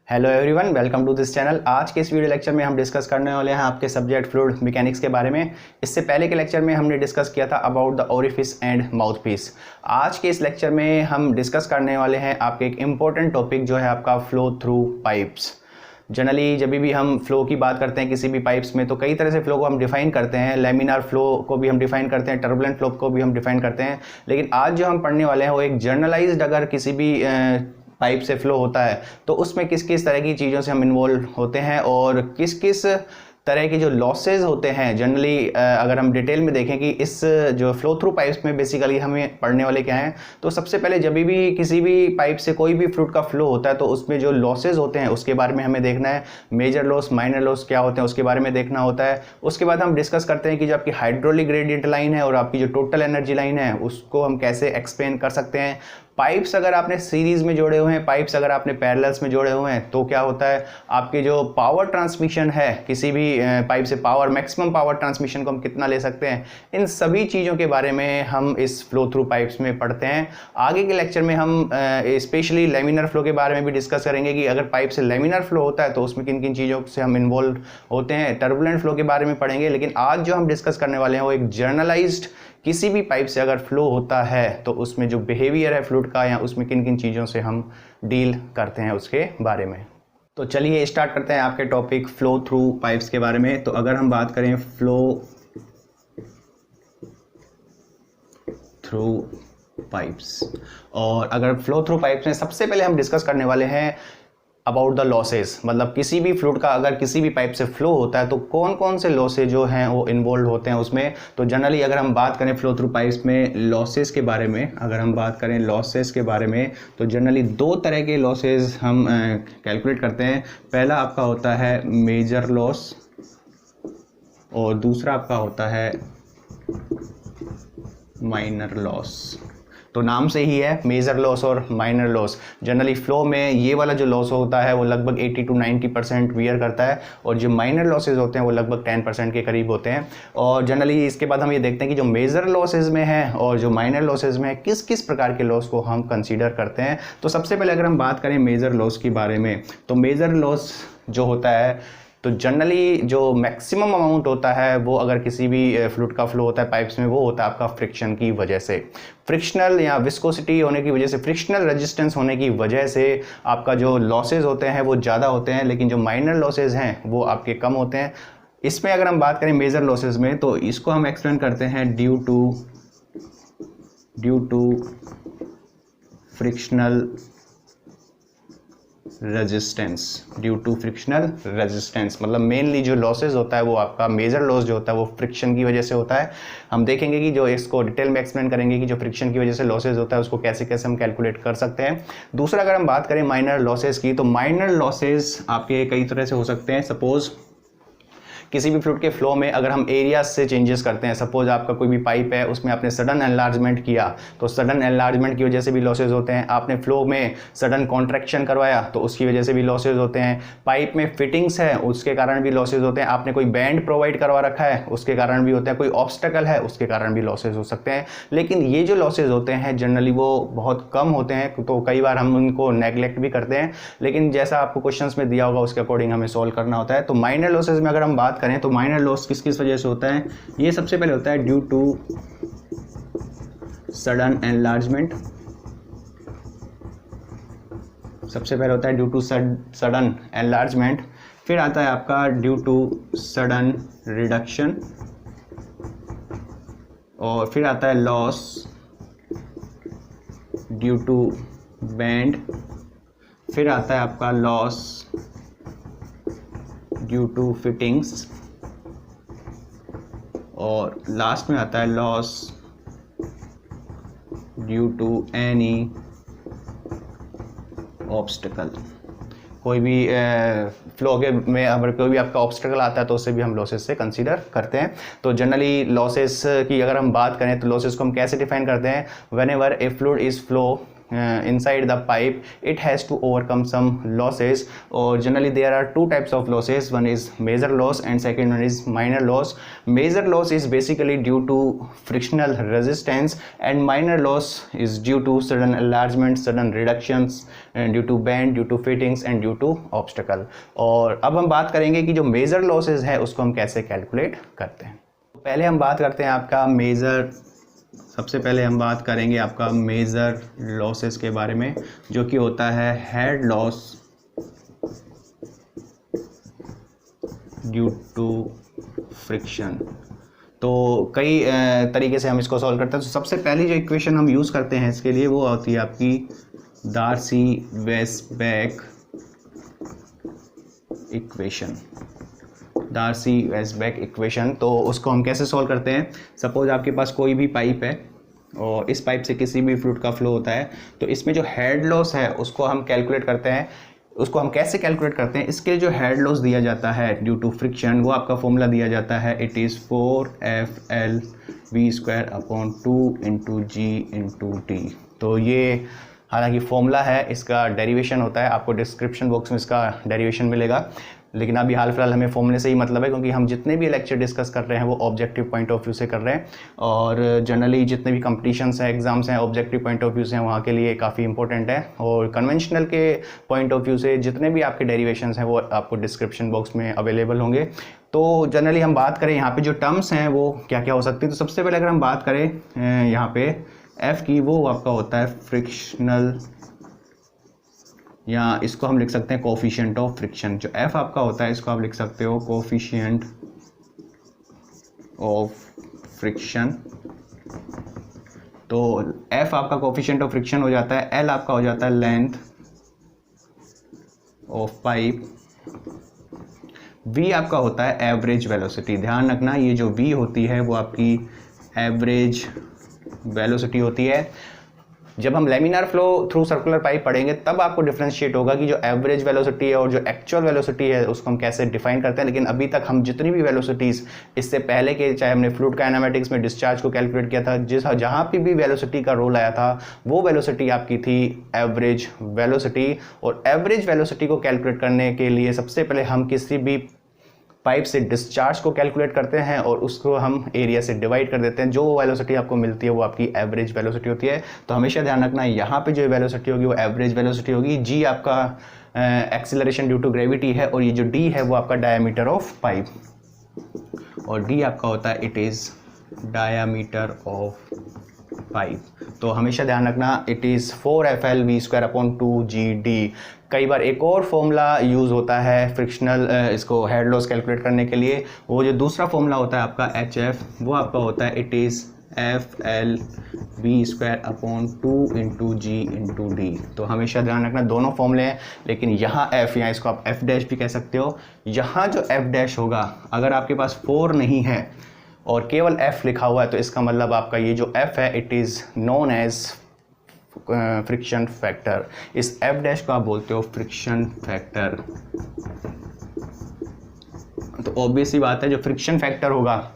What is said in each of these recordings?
Hello everyone, welcome to this channel. आज के इस वीडियो लेक्चर में हम डिस्कस करने वाले हैं आपके सब्जेक्ट फ्लूइड मैकेनिक्स के बारे में। इससे पहले के लेक्चर में हमने डिस्कस किया था about the orifice and mouthpiece. आज के इस लेक्चर में हम डिस्कस करने वाले हैं आपके एक इम्पॉर्टेंट टॉपिक जो है आपका फ्लो थ्रू पाइप्स। जनरली जब भी हम फ्लो की बात करते हैं किसी भी पाइप्स में तो कई तरह से फ्लो को हम डिफाइन करते हैं। लैमिनार फ्लो को भी हम डिफाइन करते हैं, टर्बुलेंट फ्लो को भी हम डिफाइन करते हैं। लेकिन आज जो हम पढ़ने वाले हैं वो एक जर्नलाइज्ड, अगर किसी भी पाइप से फ्लो होता है तो उसमें किस किस तरह की चीज़ों से हम इन्वॉल्व होते हैं और किस किस तरह के जो लॉसेज होते हैं। जनरली अगर हम डिटेल में देखें कि इस जो फ्लो थ्रू पाइप्स में बेसिकली हमें पढ़ने वाले क्या हैं, तो सबसे पहले जब भी किसी भी पाइप से कोई भी फ्लूइड का फ्लो होता है तो उसमें जो लॉसेज होते हैं उसके बारे में हमें देखना है। मेजर लॉस, माइनर लॉस क्या होते हैं उसके बारे में देखना होता है। उसके बाद हम डिस्कस करते हैं कि जो आपकी हाइड्रोलिक ग्रेडियंट लाइन है और आपकी जो टोटल एनर्जी लाइन है उसको हम कैसे एक्सप्लेन कर सकते हैं। पाइप्स अगर आपने सीरीज में जोड़े हुए हैं, पाइप्स अगर आपने पैरेलल्स में जोड़े हुए हैं तो क्या होता है, आपके जो पावर ट्रांसमिशन है किसी भी पाइप से पावर, मैक्सिमम पावर ट्रांसमिशन को हम कितना ले सकते हैं, इन सभी चीज़ों के बारे में हम इस फ्लो थ्रू पाइप्स में पढ़ते हैं। आगे के लेक्चर में हम स्पेशली लेमिनर फ्लो के बारे में भी डिस्कस करेंगे कि अगर पाइप से लेमिनर फ्लो होता है तो उसमें किन किन चीज़ों से हम इन्वॉल्व होते हैं। टर्बुलेंट फ्लो के बारे में पढ़ेंगे। लेकिन आज जो हम डिस्कस करने वाले हैं वो एक जर्नलाइज्ड, किसी भी पाइप से अगर फ्लो होता है तो उसमें जो बिहेवियर है फ्लूइड का या उसमें किन किन चीज़ों से हम डील करते हैं उसके बारे में। तो चलिए स्टार्ट करते हैं आपके टॉपिक फ्लो थ्रू पाइप्स के बारे में। तो अगर हम बात करें फ्लो थ्रू पाइप्स, और अगर फ्लो थ्रू पाइप्स में सबसे पहले हम डिस्कस करने वाले हैं अबाउट द लॉसेस, मतलब किसी भी फ्लूइड का अगर किसी भी पाइप से फ्लो होता है तो कौन कौन से लॉसेज जो हैं वो इन्वॉल्व होते हैं उसमें। तो जनरली अगर हम बात करें फ्लो थ्रू पाइप्स में लॉसेस के बारे में, अगर हम बात करें लॉसेस के बारे में तो जनरली दो तरह के लॉसेज हम कैलकुलेट करते हैं। पहला आपका होता है मेजर लॉस और दूसरा आपका होता है माइनर लॉस। तो नाम से ही है मेजर लॉस और माइनर लॉस। जनरली फ्लो में ये वाला जो लॉस होता है वो लगभग 80 to 90% वियर करता है और जो माइनर लॉसेज होते हैं वो लगभग 10% के करीब होते हैं। और जनरली इसके बाद हम ये देखते हैं कि जो मेजर लॉसेज में है और जो माइनर लॉसेज में है किस किस प्रकार के लॉस को हम कंसीडर करते हैं। तो सबसे पहले अगर हम बात करें मेजर लॉस के बारे में तो मेजर लॉस जो होता है तो जनरली जो मैक्सिमम अमाउंट होता है वो अगर किसी भी फ्लूइड का फ्लो होता है पाइप्स में वो होता है आपका फ्रिक्शन की वजह से। फ्रिक्शनल या विस्कोसिटी होने की वजह से, फ्रिक्शनल रेजिस्टेंस होने की वजह से आपका जो लॉसेज होते हैं वो ज़्यादा होते हैं, लेकिन जो माइनर लॉसेज हैं वो आपके कम होते हैं। इसमें अगर हम बात करें मेजर लॉसेज में तो इसको हम एक्सप्लेन करते हैं due to frictional resistance. Due to frictional resistance मतलब मेनली जो लॉसेज होता है वो आपका मेजर लॉस जो होता है वो फ्रिक्शन की वजह से होता है। हम देखेंगे कि जो इसको डिटेल में एक्सप्लेन करेंगे कि जो फ्रिक्शन की वजह से लॉसेज होता है उसको कैसे कैसे हम कैलकुलेट कर सकते हैं। दूसरा अगर हम बात करें माइनर लॉसेज की तो माइनर लॉसेज आपके कई तरह से हो सकते हैं। सपोज किसी भी फ्लूइड के फ्लो में अगर हम एरिया से चेंजेस करते हैं, सपोज आपका कोई भी पाइप है उसमें आपने सडन एनलार्जमेंट किया तो सडन एनलार्जमेंट की वजह से भी लॉसेज होते हैं। आपने फ्लो में सडन कॉन्ट्रैक्शन करवाया तो उसकी वजह से भी लॉसेज होते हैं। पाइप में फिटिंग्स है उसके कारण भी लॉसेज होते हैं। आपने कोई बैंड प्रोवाइड करवा रखा है उसके कारण भी होते हैं। कोई ऑब्स्टेकल है उसके कारण भी लॉसेज हो सकते हैं। लेकिन ये जो लॉसेज होते हैं जनरली वो बहुत कम होते हैं, तो कई बार हम उनको नेग्लेक्ट भी करते हैं। लेकिन जैसा आपको क्वेश्चंस में दिया होगा उसके अकॉर्डिंग हमें सॉल्व करना होता है। तो माइनर लॉसेज में अगर हम बात करें तो माइनर लॉस किस किस वजह से होता है, ये सबसे पहले होता है ड्यू टू सडन एनलार्जमेंट। सबसे पहले होता है ड्यू टू सडन एनलार्जमेंट, फिर आता है आपका ड्यू टू सडन रिडक्शन, और फिर आता है लॉस ड्यू टू बैंड, फिर आता है आपका लॉस ड्यू टू फिटिंग्स, और लास्ट में आता है loss due to any obstacle. कोई भी फ्लो के में अगर कोई भी आपका ऑब्स्टेकल आता है तो उससे भी हम लॉसेस से कंसीडर करते हैं। तो जनरली लॉसेस की अगर हम बात करें तो लॉसेस को हम कैसे डिफाइन करते हैं, whenever A fluid is flow inside the pipe, it has to overcome some losses, or generally there are two types of losses. One is major loss and second one is minor loss. Major loss is basically due to frictional resistance, and minor loss is due to sudden enlargement, sudden reductions, due to bend, due to fittings and due to obstacle. और अब हम बात करेंगे कि जो major losses है उसको हम कैसे कैलकुलेट करते हैं। पहले हम बात करते हैं आपका मेजर, सबसे पहले हम बात करेंगे आपका मेजर लॉसेस के बारे में, जो कि होता है head loss due to friction. तो कई तरीके से हम इसको सॉल्व करते हैं। तो सबसे पहली जो इक्वेशन हम यूज़ करते हैं इसके लिए वो होती है आपकी डार्सी-वेसबैक इक्वेशन। डार्सी-वेसबैक इक्वेशन, तो उसको हम कैसे सॉल्व करते हैं। सपोज आपके पास कोई भी पाइप है और इस पाइप से किसी भी फ्लूइड का फ्लो होता है, तो इसमें जो हेड लॉस है उसको हम कैलकुलेट करते हैं। उसको हम कैसे कैलकुलेट करते हैं, इसके लिए जो हेड लॉस दिया जाता है ड्यू टू फ्रिक्शन, वो आपका फॉर्मूला दिया जाता है, it is 4FLV²/2 × G × T। तो ये हालांकि फॉर्मूला है, इसका डेरिवेशन होता है, आपको डिस्क्रिप्शन बॉक्स में इसका डेरिवेशन मिलेगा, लेकिन अभी हाल फिलहाल हमें फॉर्मूले से ही मतलब है, क्योंकि हम जितने भी लेक्चर डिस्कस कर रहे हैं वो ऑब्जेक्टिव पॉइंट ऑफ व्यू से कर रहे हैं, और जनरली जितने भी कंपटीशंस हैं, एग्जाम्स हैं, ऑब्जेक्टिव पॉइंट ऑफ व्यू से हैं, वहाँ के लिए काफ़ी इंपॉर्टेंट है। और कन्वेंशनल के पॉइंट ऑफ व्यू से जितने भी आपके डेरिवेशंस हैं वो आपको डिस्क्रिप्शन बॉक्स में अवेलेबल होंगे। तो जनरली हम बात करें यहाँ पे जो टर्म्स हैं वो क्या क्या हो सकती है। तो सबसे पहले अगर हम बात करें यहाँ पे एफ की, वो आपका होता है फ्रिक्शनल, या इसको हम लिख सकते हैं कोफिशिएंट ऑफ फ्रिक्शन। जो एफ आपका होता है इसको आप लिख सकते हो कोफिशिएंट ऑफ फ्रिक्शन। तो एफ आपका कोफिशिएंट ऑफ फ्रिक्शन हो जाता है, एल आपका हो जाता है लेंथ ऑफ पाइप, वी आपका होता है एवरेज वेलोसिटी। ध्यान रखना ये जो वी होती है वो आपकी एवरेज वेलोसिटी होती है। जब हम laminar flow through circular pipe पढ़ेंगे तब आपको डिफरेंशिएट होगा कि जो एवरेज वेलोसिटी है और जो एक्चुअल वेलोसिटी है उसको हम कैसे डिफाइन करते हैं। लेकिन अभी तक हम जितनी भी वेलोसिटीज़ इससे पहले के, चाहे हमने फ्लूइड काइनेमैटिक्स में डिस्चार्ज को कैलकुलेट किया था, जहाँ पे भी वेलोसिटी का रोल आया था वो वेलोसिटी आपकी थी एवरेज वेलोसिटी। और एवरेज वेलोसिटी को कैलकुलेट करने के लिए सबसे पहले हम किसी भी पाइप से डिस्चार्ज को कैलकुलेट करते हैं और उसको हम एरिया से डिवाइड कर देते हैं। जो वेलोसिटी आपको मिलती है वो आपकी एवरेज वेलोसिटी होती है। तो हमेशा ध्यान रखना यहाँ पे जो वेलोसिटी होगी वो एवरेज वेलोसिटी होगी। जी आपका एक्सीलरेशन ड्यू टू ग्रेविटी है, और ये जो डी है वो आपका डायमीटर ऑफ पाइप, और डी आपका होता है it is diameter of pipe. तो हमेशा ध्यान रखना इट इज़ 4FLV²/2 GD। कई बार एक और फॉर्मूला यूज़ होता है फ्रिक्शनल इसको हेड लॉस कैलकुलेट करने के लिए, वो जो दूसरा फॉर्मूला होता है आपका HF, वो आपका होता है it is FLV²/2 × G × D। तो हमेशा ध्यान रखना दोनों फॉर्मूले हैं, लेकिन यहाँ F, यहाँ इसको आप F' भी कह सकते हो। यहाँ जो F' होगा, अगर आपके पास 4 नहीं है और केवल F लिखा हुआ है तो इसका मतलब आपका ये जो F है it is known as friction factor. इस F' को आप बोलते हो फ्रिक्शन फैक्टर। तो ऑब्वियस सी बात है जो फ्रिक्शन फैक्टर होगा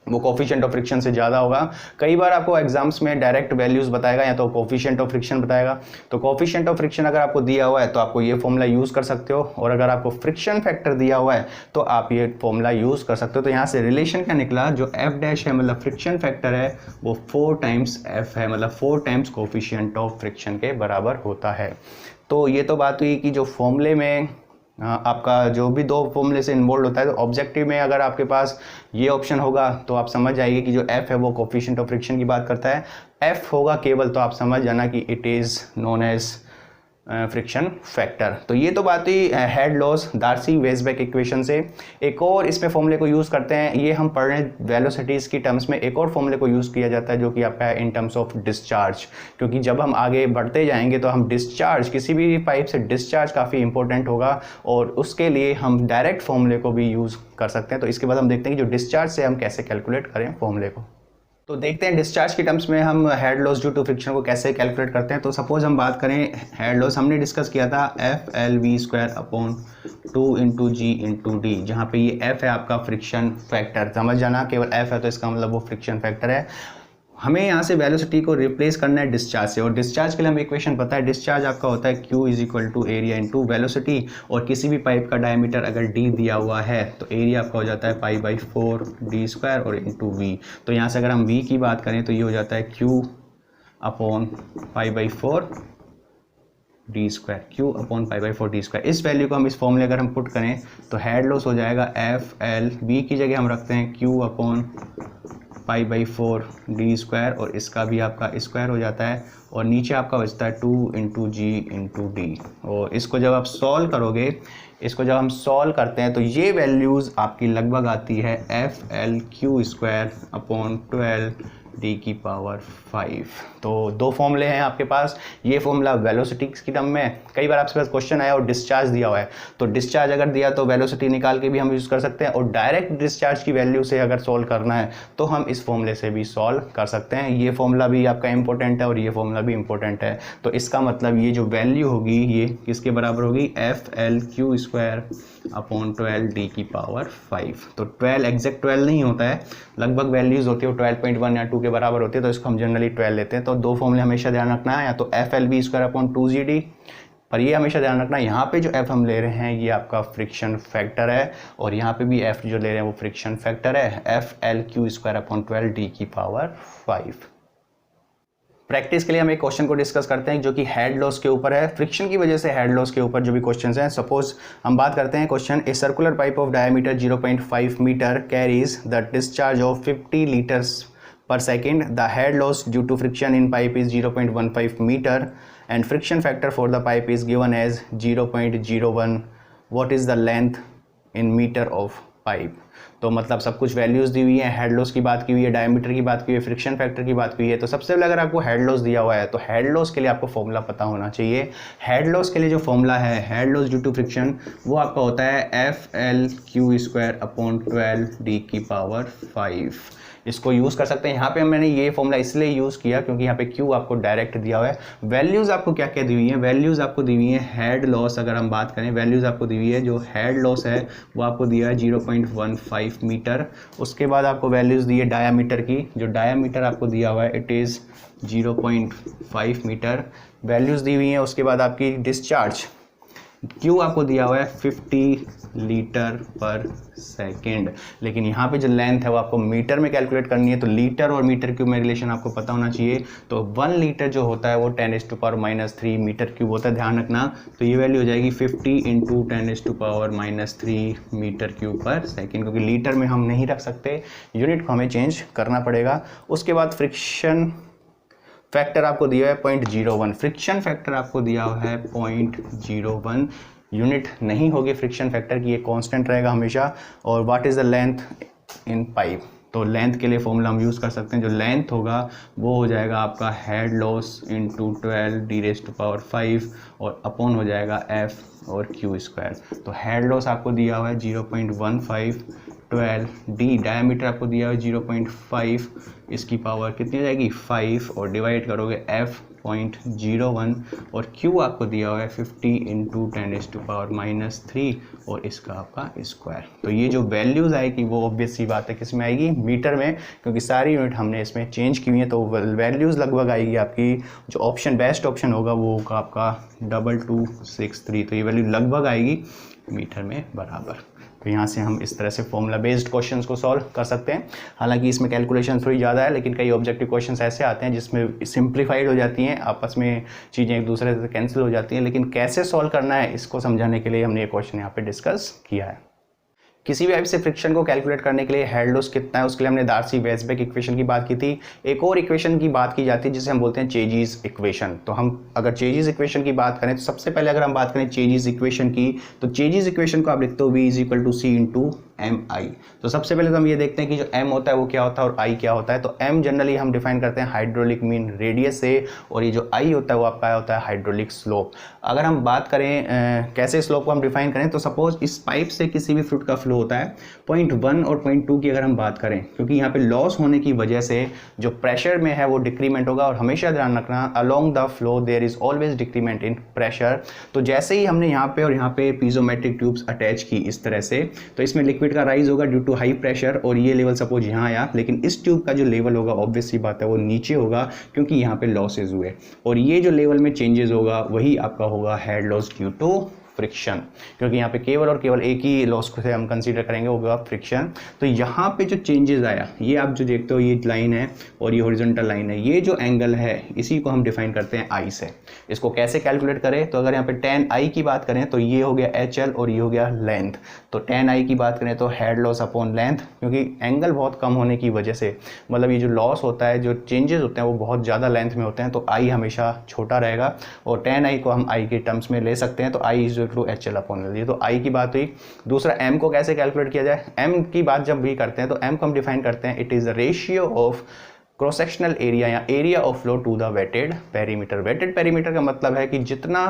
वो कोफिशिएंट ऑफ फ्रिक्शन से ज़्यादा होगा। कई बार आपको एग्जाम्स में डायरेक्ट वैल्यूज़ बताएगा या तो कोफिशिएंट ऑफ फ्रिक्शन बताएगा। तो कोफिशिएंट ऑफ फ्रिक्शन अगर आपको दिया हुआ है तो आपको ये फॉर्मूला यूज़ कर सकते हो, और अगर आपको फ्रिक्शन फैक्टर दिया हुआ है तो आप ये फॉर्मूला यूज़ कर सकते हो। तो यहाँ से रिलेशन क्या निकला, जो F' है मतलब फ्रिक्शन फैक्टर है वो 4 टाइम्स F है, मतलब 4 टाइम्स कोफिशिएंट ऑफ फ्रिक्शन के बराबर होता है। तो ये तो बात हुई कि जो फॉर्मूले में आपका जो भी 2 फॉर्मूले से इन्वॉल्व होता है। तो ऑब्जेक्टिव में अगर आपके पास ये ऑप्शन होगा तो आप समझ जाइए कि जो F है वो कोफिशिएंट ऑफ फ्रिक्शन की बात करता है। F होगा केवल तो आप समझ जाना कि it is known as friction factor. तो ये तो बात हुई हेड लॉस डार्सी-वेसबैक इक्वेशन से। एक और इसमें फॉर्मूले को यूज़ करते हैं, ये हम पढ़ रहे हैं वेलोसिटीज़ की टर्म्स में। एक और फॉर्मूले को यूज़ किया जाता है जो कि आपका है इन टर्म्स ऑफ डिस्चार्ज, क्योंकि जब हम आगे बढ़ते जाएंगे तो हम डिस्चार्ज, किसी भी पाइप से डिस्चार्ज काफ़ी इंपॉर्टेंट होगा, और उसके लिए हम डायरेक्ट फॉर्मूले को भी यूज़ कर सकते हैं। तो इसके बाद हम देखते हैं कि जो डिस्चार्ज से हम कैसे कैलकुलेट करें फॉर्मूले को। तो देखते हैं डिस्चार्ज की टर्म्स में हम head loss due to friction को कैसे कैलकुलेट करते हैं। तो सपोज हम बात करें हेड लॉस, हमने डिस्कस किया था FLV²/2 × G × D, जहाँ पे ये F है आपका फ्रिक्शन फैक्टर। समझ जाना केवल F है तो इसका मतलब वो फ्रिक्शन फैक्टर है। हमें यहाँ से वेलोसिटी को रिप्लेस करना है डिस्चार्ज से, और डिस्चार्ज के लिए हमें इक्वेशन पता है, डिस्चार्ज आपका होता है Q is equal to area into velocity, और किसी भी पाइप का डायमीटर अगर d दिया हुआ है तो एरिया आपका हो जाता है π/4 d स्क्वायर और इंटू v। तो यहाँ से अगर हम v की बात करें तो ये हो जाता है Q upon π/4 D square, Q upon π/4 D square. इस वैल्यू को हम इस फॉर्मूले अगर हम पुट करें तो हेड लॉस हो जाएगा FL, V की जगह हम रखते हैं Q अपॉन π/4 डी स्क्वायर, और इसका भी आपका स्क्वायर हो जाता है, और नीचे आपका बचता है 2 इंटू जी इंटू डी। और इसको जब आप सॉल्व करोगे, इसको जब हम सॉल्व करते हैं तो ये वैल्यूज़ आपकी लगभग आती है FL स्क्वायर अपॉन 12 डी की पावर 5। तो दो फॉर्मूले हैं आपके पास, ये फॉर्मूला वेलोसिटी की टर्म में, कई बार आपके पास क्वेश्चन आया और डिस्चार्ज दिया हुआ है, तो डिस्चार्ज अगर दिया तो वेलोसिटी निकाल के भी हम यूज़ कर सकते हैं, और डायरेक्ट डिस्चार्ज की वैल्यू से अगर सॉल्व करना है तो हम इस फॉर्मूले से भी सॉल्व कर सकते हैं। ये फॉर्मूला भी आपका इंपॉर्टेंट है और ये फॉर्मूला भी इंपॉर्टेंट है। तो इसका मतलब ये जो वैल्यू होगी ये किसके बराबर होगी, FL स्क्वायर अपॉन 12 डी की पावर 5। तो 12 एग्जैक्ट 12 नहीं होता है, लगभग वैल्यूज़ होती है 12.1 या 2 के बराबर होती है, तो इसको हम जनरली 12 लेते हैं। तो दो फॉर्मूले हमेशा ध्यान रखना है, या तो FL स्क्वायर अपॉन 2GD, पर ये हमेशा ध्यान रखना यहाँ पे जो F हम ले रहे हैं ये आपका फ्रिक्शन फैक्टर है, और यहाँ पे भी F जो ले रहे हैं वो फ्रिक्शन फैक्टर है, FL स्क्वायर अपॉन 12 डी की पावर 5। प्रैक्टिस के लिए हम एक क्वेश्चन को डिस्कस करते हैं जो कि हेड लॉस के ऊपर है, फ्रिक्शन की वजह से हेड लॉस के ऊपर जो भी क्वेश्चंस हैं। सपोज हम बात करते हैं question, a circular pipe of diameter 0.5 metre carries the discharge of 50 litres per second. The head loss due to friction in pipe is 0.15 meter and friction factor for the pipe is given as 0.01. What is the length in meter of pipe? तो मतलब सब कुछ values दी हुई है, head loss की बात की हुई है, डायमीटर की बात की हुई है, फ्रिक्शन फैक्टर की बात की हुई है। तो सबसे पहले अगर आपको हेड लॉस दिया हुआ है तो हेड लॉस के लिए आपको फॉर्मूला पता होना चाहिए। हेड लॉस के लिए जो फॉर्मूला है head loss due to friction, वो आपका होता है FL स्क्वायर अपॉन 12 डी की पावर 5। इसको यूज़ कर सकते हैं। यहाँ पे मैंने ये फॉर्मूला इसलिए यूज़ किया क्योंकि यहाँ पे Q आपको डायरेक्ट दिया हुआ है। वैल्यूज़ आपको क्या क्या दी हुई हैं, वैल्यूज़ आपको दी हुई है हेड लॉस, अगर हम बात करें वैल्यूज़ आपको दी हुई है, जो हेड लॉस है वो आपको दिया है 0.15 मीटर। उसके बाद आपको वैल्यूज़ दी है डायामीटर की, जो डायामीटर आपको दिया हुआ है इट इज़ 0.5 मीटर, वैल्यूज़ दी हुई हैं। उसके बाद आपकी डिस्चार्ज Q आपको दिया हुआ है 50 लीटर पर सेकेंड, लेकिन यहाँ पे जो लेंथ है वो आपको मीटर में कैलकुलेट करनी है, तो लीटर और मीटर क्यूब में रिलेशन आपको पता होना चाहिए। तो 1 लीटर जो होता है वो 10⁻³ मीटर क्यूब होता है, ध्यान रखना। तो ये वैल्यू हो जाएगी 50 इंटू 10⁻³ मीटर क्यूब पर सेकेंड, क्योंकि लीटर में हम नहीं रख सकते, यूनिट को हमें चेंज करना पड़ेगा। उसके बाद फ्रिक्शन फैक्टर आपको दिया है 0.01, फ्रिक्शन फैक्टर आपको दिया हुआ है 0.01, यूनिट नहीं होगी फ्रिक्शन फैक्टर की, ये कांस्टेंट रहेगा हमेशा। और what is the length in pipe, तो लेंथ के लिए फॉर्मूला हम यूज़ कर सकते हैं, जो लेंथ होगा वो हो जाएगा आपका हेड लॉस इंटू 12 d⁵ और अपॉन हो जाएगा F और Q स्क्वायर। तो हेड लॉस आपको दिया हुआ है 0.15, 12 डी डायमीटर आपको दिया हुआ है 0.5, इसकी पावर कितनी हो जाएगी 5, और डिवाइड करोगे F.01, और Q आपको दिया हुआ है 50 इंटू 10⁻³ और इसका आपका स्क्वायर। तो ये जो वैल्यूज़ आएगी वो ऑब्वियस सी बात है किस में आएगी, मीटर में, क्योंकि सारी यूनिट हमने इसमें चेंज की हुई है। तो वैल्यूज़ लगभग आएगी आपकी, जो ऑप्शन बेस्ट ऑप्शन होगा वो होगा आपका 2263। तो ये वैल्यू लगभग आएगी मीटर में बराबर। तो यहाँ से हम इस तरह से फॉर्मूला बेस्ड क्वेश्चंस को सॉल्व कर सकते हैं। हालांकि इसमें कैलकुलेशन थोड़ी ज़्यादा है, लेकिन कई ऑब्जेक्टिव क्वेश्चंस ऐसे आते हैं जिसमें सिंप्लीफाइड हो जाती हैं, आपस में चीज़ें एक दूसरे से कैंसिल हो जाती हैं, लेकिन कैसे सॉल्व करना है इसको समझाने के लिए हमने ये क्वेश्चन यहाँ पे डिस्कस किया है। किसी भी पाइप से फ्रिक्शन को कैलकुलेट करने के लिए हेड लॉस कितना है उसके लिए हमने डार्सी-वेज़बैक इक्वेशन की बात की थी। एक और इक्वेशन की बात की जाती है जिसे हम बोलते हैं चेजीज इक्वेशन। तो हम अगर चेजीज इक्वेशन की बात करें तो सबसे पहले अगर हम बात करें चेजीज इक्वेशन की, तो चेजीज इक्वेशन को आप लिखते हो V = C × mi। तो सबसे पहले तो हम ये देखते हैं कि जो m होता है वो क्या होता है और i क्या होता है। तो m जनरली हम डिफाइन करते हैं हाइड्रोलिक मीन रेडियस से, और ये जो i होता है वो आपका होता है हाइड्रोलिक स्लोप। अगर हम बात करें कैसे स्लोप को हम डिफाइन करें, तो सपोज इस पाइप से किसी भी फ्लूइड का फ्लो होता है 0.1 और 0.2 की अगर हम बात करें, क्योंकि यहाँ पे लॉस होने की वजह से जो प्रेशर में है वो डिक्रीमेंट होगा, और हमेशा ध्यान रखना along the flow there is always decrement in pressure. तो जैसे ही हमने यहाँ पे और यहाँ पे पीजोमेट्रिक ट्यूब्स अटैच की इस तरह से, तो इसमें लिक्विड लिक्विड का राइज होगा ड्यू टू हाई प्रेशर, और ये लेवल सपोज यहाँ आया, लेकिन इस ट्यूब का जो लेवल होगा ऑब्वियस सी बात है वो नीचे होगा क्योंकि यहाँ पे लॉसेज हुए, और ये जो लेवल में चेंजेस होगा वही आपका होगा head loss due to friction, क्योंकि यहाँ पे केवल और केवल एक ही लॉस को से हम कंसीडर करेंगे, वो होगा फ्रिक्शन। तो यहाँ पे जो चेंजेस आया, ये आप जो देखते हो ये लाइन है और ये हॉरिजॉन्टल लाइन है, ये जो एंगल है इसी को हम डिफाइन करते हैं आई से। इसको कैसे कैलकुलेट करें, तो अगर यहाँ पे tan i की बात करें तो ये हो गया HL और ये हो गया लेंथ। तो tan i की बात करें तो हेड लॉस अपॉन लेंथ, क्योंकि एंगल बहुत कम होने की वजह से, मतलब ये जो लॉस होता है, जो चेंजेस होते हैं वो बहुत ज़्यादा लेंथ में होते हैं, तो i हमेशा छोटा रहेगा, और tan i को हम i के टर्म्स में ले सकते हैं, तो i is to HL upon L। ये तो i की बात हुई। दूसरा m को कैसे कैलकुलेट किया जाए, m की बात जब भी करते हैं तो m को हम डिफाइन करते हैं, it is the ratio of cross sectional area या area of flow to the wetted perimeter. Wetted perimeter का मतलब है कि जितना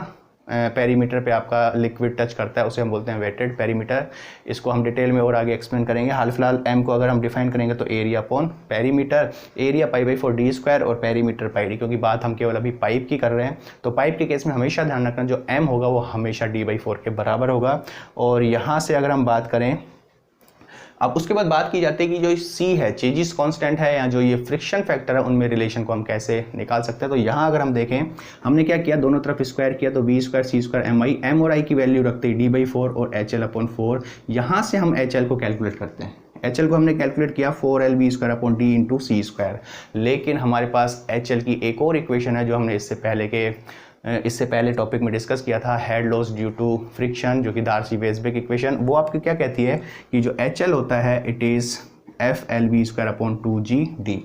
पेरीमीटर पे आपका लिक्विड टच करता है उसे हम बोलते हैं वेटेड पेरीमीटर। इसको हम डिटेल में और आगे एक्सप्लेन करेंगे। हाल फिलहाल m को अगर हम डिफाइन करेंगे तो area upon perimeter, area π/4 d square और पेरीमीटर πd, क्योंकि बात हम केवल अभी पाइप की कर रहे हैं, तो पाइप के केस में हमेशा ध्यान रखना जो m होगा वो हमेशा d/4 के बराबर होगा। और यहाँ से अगर हम बात करें, अब उसके बाद बात की जाती है कि जो C है, चेंजेस कांस्टेंट है, या जो ये फ्रिक्शन फैक्टर है, उनमें रिलेशन को हम कैसे निकाल सकते हैं। तो यहाँ अगर हम देखें, हमने क्या किया, दोनों तरफ स्क्वायर किया, तो b square c square mi, m और i की वैल्यू रखते हैं d/4 और HL अपॉन 4। यहाँ से हम HL को कैलकुलेट करते हैं। HL को हमने कैलकुलेट किया 4L v square upon d into C square, लेकिन हमारे पास HL की एक और इक्वेशन है जो हमने इससे पहले टॉपिक में डिस्कस किया था, head loss due to friction, जो कि डार्सी-वेसबेक इक्वेशन। वो आपकी क्या कहती है कि जो HL होता है it is FLV square upon 2GD,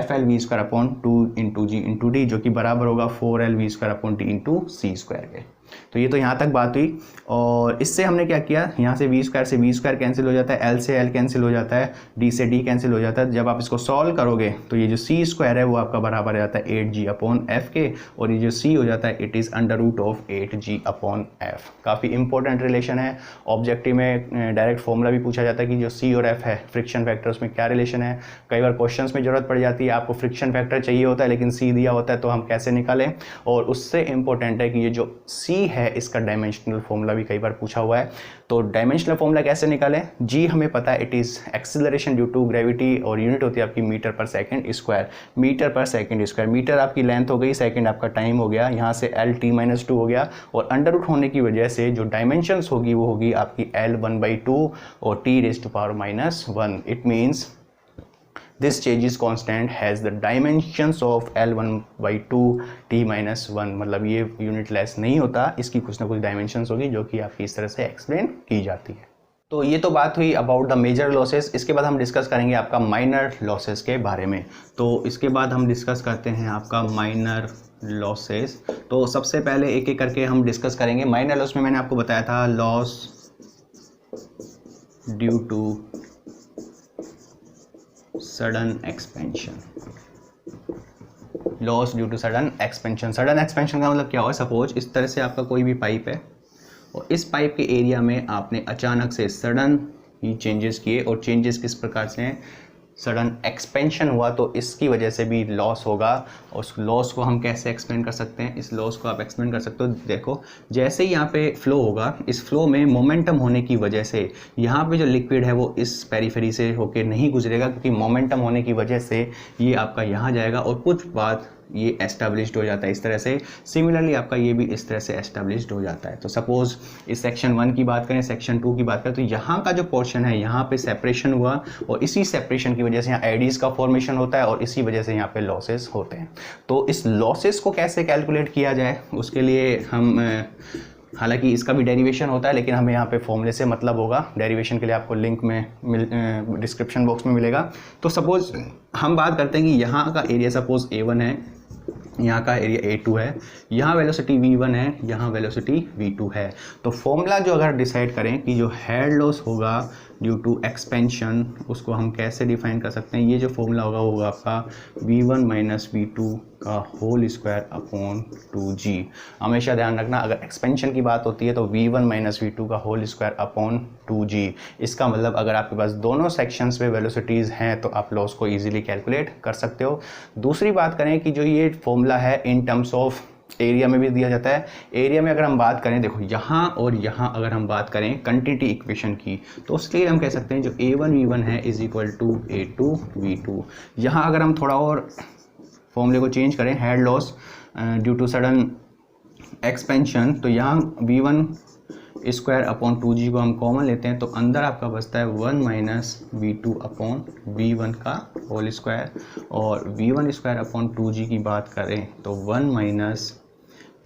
FLV square upon 2 into G into D, जो कि बराबर होगा 4LV square upon D into C square के। तो ये तो यहाँ तक बात हुई, और इससे हमने क्या किया, यहाँ से v स्क्वायर कैंसिल हो जाता है, L से L कैंसिल हो जाता है, D से D कैंसिल हो जाता है। जब आप इसको सॉल्व करोगे तो ये जो c स्क्वायर है वो आपका बराबर आ जाता है 8g अपॉन f के, और ये जो c हो जाता है it is under root of 8g upon f। काफ़ी इंपॉर्टेंट रिलेशन है, ऑब्जेक्टिव में डायरेक्ट फॉर्मूला भी पूछा जाता है कि जो c और f है फ्रिक्शन फैक्टर, उसमें क्या रिलेशन है। कई बार क्वेश्चन में जरूरत पड़ जाती है, आपको फ्रिक्शन फैक्टर चाहिए होता है लेकिन c दिया होता है, तो हम कैसे निकालें। और उससे इंपॉर्टेंट है कि ये जो c है इसका डायमेंशनल फॉर्मूला भी कई बार पूछा हुआ है। तो डायमेंशनल फॉर्मूला कैसे निकालें, g हमें पता है it is acceleration due to gravity, और यूनिट होती है आपकी metre per second square, metre per second square. Metre आपकी लेंथ हो गई, सेकंड आपका टाइम हो गया, यहाँ से L t-2 हो गया, और अंडर रूट होने की वजह से जो डायमेंशंस होगी वो होगी आपकी L1/2 और t⁻⁻1। It means this changes constant has the dimensions of L1/2 t-1, मतलब ये यूनिट लेस नहीं होता, इसकी कुछ ना कुछ डायमेंशंस होगी जो कि आपकी इस तरह से एक्सप्लेन की जाती है। तो ये तो बात हुई अबाउट द मेजर लॉसेस। इसके बाद हम डिस्कस करेंगे आपका माइनर लॉसेस के बारे में। तो इसके बाद हम डिस्कस करते हैं आपका माइनर लॉसेस। तो सबसे पहले एक एक करके हम डिस्कस करेंगे। माइनर लॉस में मैंने आपको बताया था loss due to sudden expansion, loss due to sudden expansion. Sudden expansion का मतलब क्या हो, सपोज इस तरह से आपका कोई भी पाइप है और इस पाइप के एरिया में आपने अचानक से सडन ही चेंजेस किए, और चेंजेस किस प्रकार से हैं, सडन एक्सपेंशन हुआ, तो इसकी वजह से भी लॉस होगा। और उस लॉस को हम कैसे एक्सप्लेन कर सकते हैं, इस लॉस को आप एक्सप्लेन कर सकते हो। देखो जैसे ही यहाँ पे फ्लो होगा, इस फ्लो में मोमेंटम होने की वजह से यहाँ पे जो लिक्विड है वो इस पेरीफेरी से होके नहीं गुजरेगा, क्योंकि मोमेंटम होने की वजह से ये आपका यहाँ जाएगा और कुछ बाद ये एस्टेब्लिश्ड हो जाता है इस तरह से। सिमिलरली आपका ये भी इस तरह से एस्टेब्लिश्ड हो जाता है। तो सपोज इस सेक्शन 1 की बात करें, सेक्शन 2 की बात करें, तो यहाँ का जो पोर्शन है यहाँ पे सेपरेशन हुआ, और इसी सेपरेशन की वजह से यहाँ एडीज का फॉर्मेशन होता है, और इसी वजह से यहाँ पे लॉसेस होते हैं। तो इस लॉसेस को कैसे कैलकुलेट किया जाए, उसके लिए हम हालांकि इसका भी डेरिवेशन होता है, लेकिन हमें यहाँ पे फॉर्मूले से मतलब होगा। डेरिवेशन के लिए आपको लिंक में डिस्क्रिप्शन बॉक्स में मिलेगा। तो सपोज हम बात करते हैं कि यहाँ का एरिया सपोज A1 है, यहाँ का एरिया A2 है, यहाँ वेलोसिटी V1 है, यहाँ वेलोसिटी V2 है। तो फॉर्मूला जो अगर डिसाइड करें कि जो हेड लॉस होगा ड्यू टू एक्सपेंशन, उसको हम कैसे डिफाइन कर सकते हैं। ये जो फॉर्मूला होगा वो होगा आपका V1 माइनस V2 का होल स्क्वायर अपॉन 2G। हमेशा ध्यान रखना, अगर एक्सपेंशन की बात होती है तो V1 माइनस V2 का होल स्क्वायर अपॉन 2G। इसका मतलब अगर आपके पास दोनों सेक्शंस में वेलोसिटीज़ हैं तो आप लॉस को ईजिली कैलकुलेट कर सकते हो। दूसरी बात करें कि जो ये फॉर्मूला है इन टर्म्स ऑफ एरिया में भी दिया जाता है। एरिया में अगर हम बात करें, देखो यहाँ और यहाँ अगर हम बात करें कंटिन्यूटी इक्वेशन की, तो उसके लिए हम कह सकते हैं जो A1 V1 है is equal to A2 V2। यहाँ अगर हम थोड़ा और फॉर्मूले को चेंज करें, head loss due to sudden expansion, तो यहाँ V1 स्क्वायर अपॉन 2G को हम कॉमन लेते हैं, तो अंदर आपका बचता है 1 माइनस V2 अपॉन V1 का होल स्क्वायर। और V1 स्क्वायर अपॉन 2G की बात करें तो 1 माइनस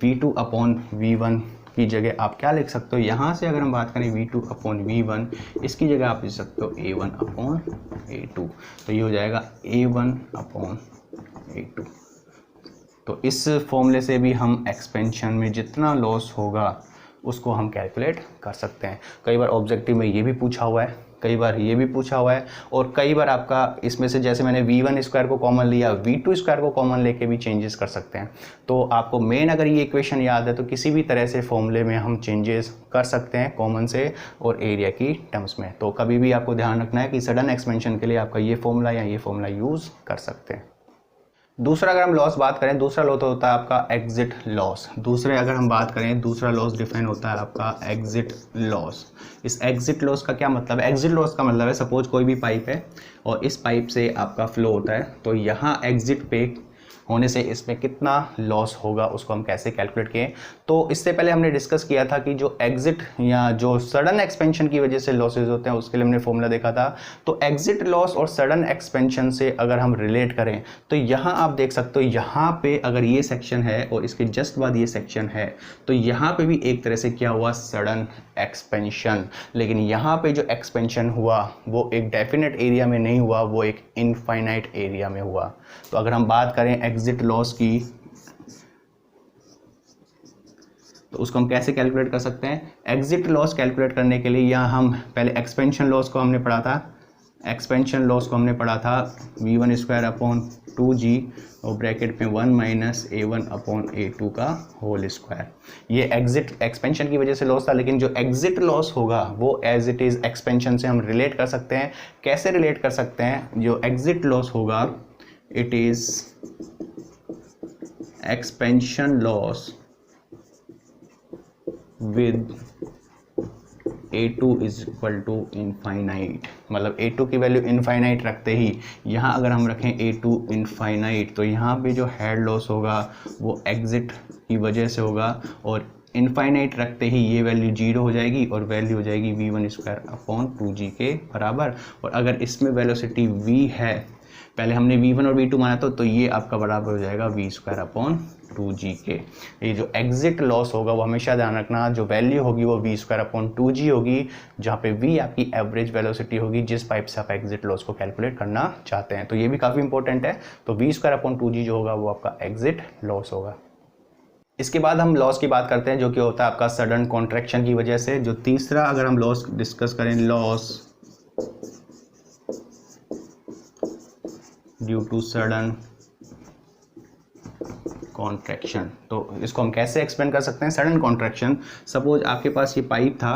V2 अपॉन V1 की जगह आप क्या लिख सकते हो, यहाँ से अगर हम बात करें V2 अपॉन V1, इसकी जगह आप लिख सकते हो A1 अपॉन A2, तो ये हो जाएगा A1 अपॉन A2। तो इस फॉर्मूले से भी हम एक्सपेंशन में जितना लॉस होगा उसको हम कैलकुलेट कर सकते हैं। कई बार ऑब्जेक्टिव में ये भी पूछा हुआ है, कई बार ये भी पूछा हुआ है, और कई बार आपका इसमें से जैसे मैंने V1 स्क्वायर को कॉमन लिया, V2 स्क्वायर को कॉमन लेके भी चेंजेस कर सकते हैं। तो आपको मेन अगर ये इक्वेशन याद है तो किसी भी तरह से फॉर्मूले में हम चेंजेस कर सकते हैं कॉमन से और एरिया की टर्म्स में। तो कभी भी आपको ध्यान रखना है कि सडन एक्सपेंशन के लिए आपका ये फॉर्मूला या ये फॉर्मूला यूज़ कर सकते हैं। दूसरा अगर हम लॉस बात करें, दूसरा लॉस होता है आपका एग्जिट लॉस। दूसरे अगर हम बात करें, दूसरा लॉस डिफाइन होता है आपका एग्जिट लॉस। इस एग्जिट लॉस का क्या मतलब है? एग्जिट लॉस का मतलब है सपोज कोई भी पाइप है और इस पाइप से आपका फ्लो होता है, तो यहाँ एग्जिट पे होने से इसमें कितना लॉस होगा उसको हम कैसे कैलकुलेट किए। तो इससे पहले हमने डिस्कस किया था कि जो एग्जिट या जो सडन एक्सपेंशन की वजह से लॉसेज होते हैं उसके लिए हमने फॉर्मूला देखा था। तो एग्जिट लॉस और सडन एक्सपेंशन से अगर हम रिलेट करें तो यहाँ आप देख सकते हो, यहाँ पे अगर ये सेक्शन है और इसके जस्ट बाद ये सेक्शन है, तो यहाँ पे भी एक तरह से क्या हुआ, सडन एक्सपेंशन। लेकिन यहाँ पे जो एक्सपेंशन हुआ वो एक डेफिनेट एरिया में नहीं हुआ, वो एक इनफाइनाइट एरिया में हुआ। तो अगर हम बात करें एग्जिट लॉस की तो उसको हम कैसे कैलकुलेट कर सकते हैं? एग्जिट लॉस कैलकुलेट करने के लिए यहाँ हम पहले एक्सपेंशन लॉस को हमने पढ़ा था, एक्सपेंशन लॉस को हमने पढ़ा था V1 स्क्वायर अपॉन 2G और ब्रैकेट में 1 माइनस A1 अपॉन A2 का होल स्क्वायर। ये एग्जिट एक्सपेंशन की वजह से लॉस था, लेकिन जो एग्जिट लॉस होगा वो एज इट इज़ एक्सपेंशन से हम रिलेट कर सकते हैं। कैसे रिलेट कर सकते हैं? जो एग्जिट लॉस होगा it is expansion loss with A2 is equal to infinite. मतलब A2 की वैल्यू इनफाइनाइट रखते ही यहाँ अगर हम रखें A2 इनफाइनाइट, तो यहाँ पे जो हेड लॉस होगा वो एग्जिट की वजह से होगा, और इनफाइनाइट रखते ही ये वैल्यू 0 हो जाएगी और वैल्यू हो जाएगी V1 स्क्वायर अपॉन 2G के बराबर। और अगर इसमें वेलोसिटी V है, पहले हमने V1 और V2 माना तो ये आपका बराबर हो जाएगा V स्क्वायर अपॉन 2G के। ये जो एग्जिट लॉस होगा वो हमेशा ध्यान रखना, जो वैल्यू होगी वो V स्क्वायर अपॉन 2G होगी, जहाँ पे V आपकी एवरेज वेलोसिटी होगी जिस पाइप से आप एग्जिट लॉस को कैलकुलेट करना चाहते हैं। तो ये भी काफ़ी इंपॉर्टेंट है। तो V स्क्वायर अपॉन 2G जो होगा वो आपका एग्जिट लॉस होगा। इसके बाद हम लॉस की बात करते हैं, जो कि होता है आपका सडन कॉन्ट्रैक्शन की वजह से। जो तीसरा अगर हम लॉस डिस्कस करें, loss due to sudden contraction, तो इसको हम कैसे एक्सप्लेन कर सकते हैं? सडन कॉन्ट्रैक्शन, सपोज आपके पास ये पाइप था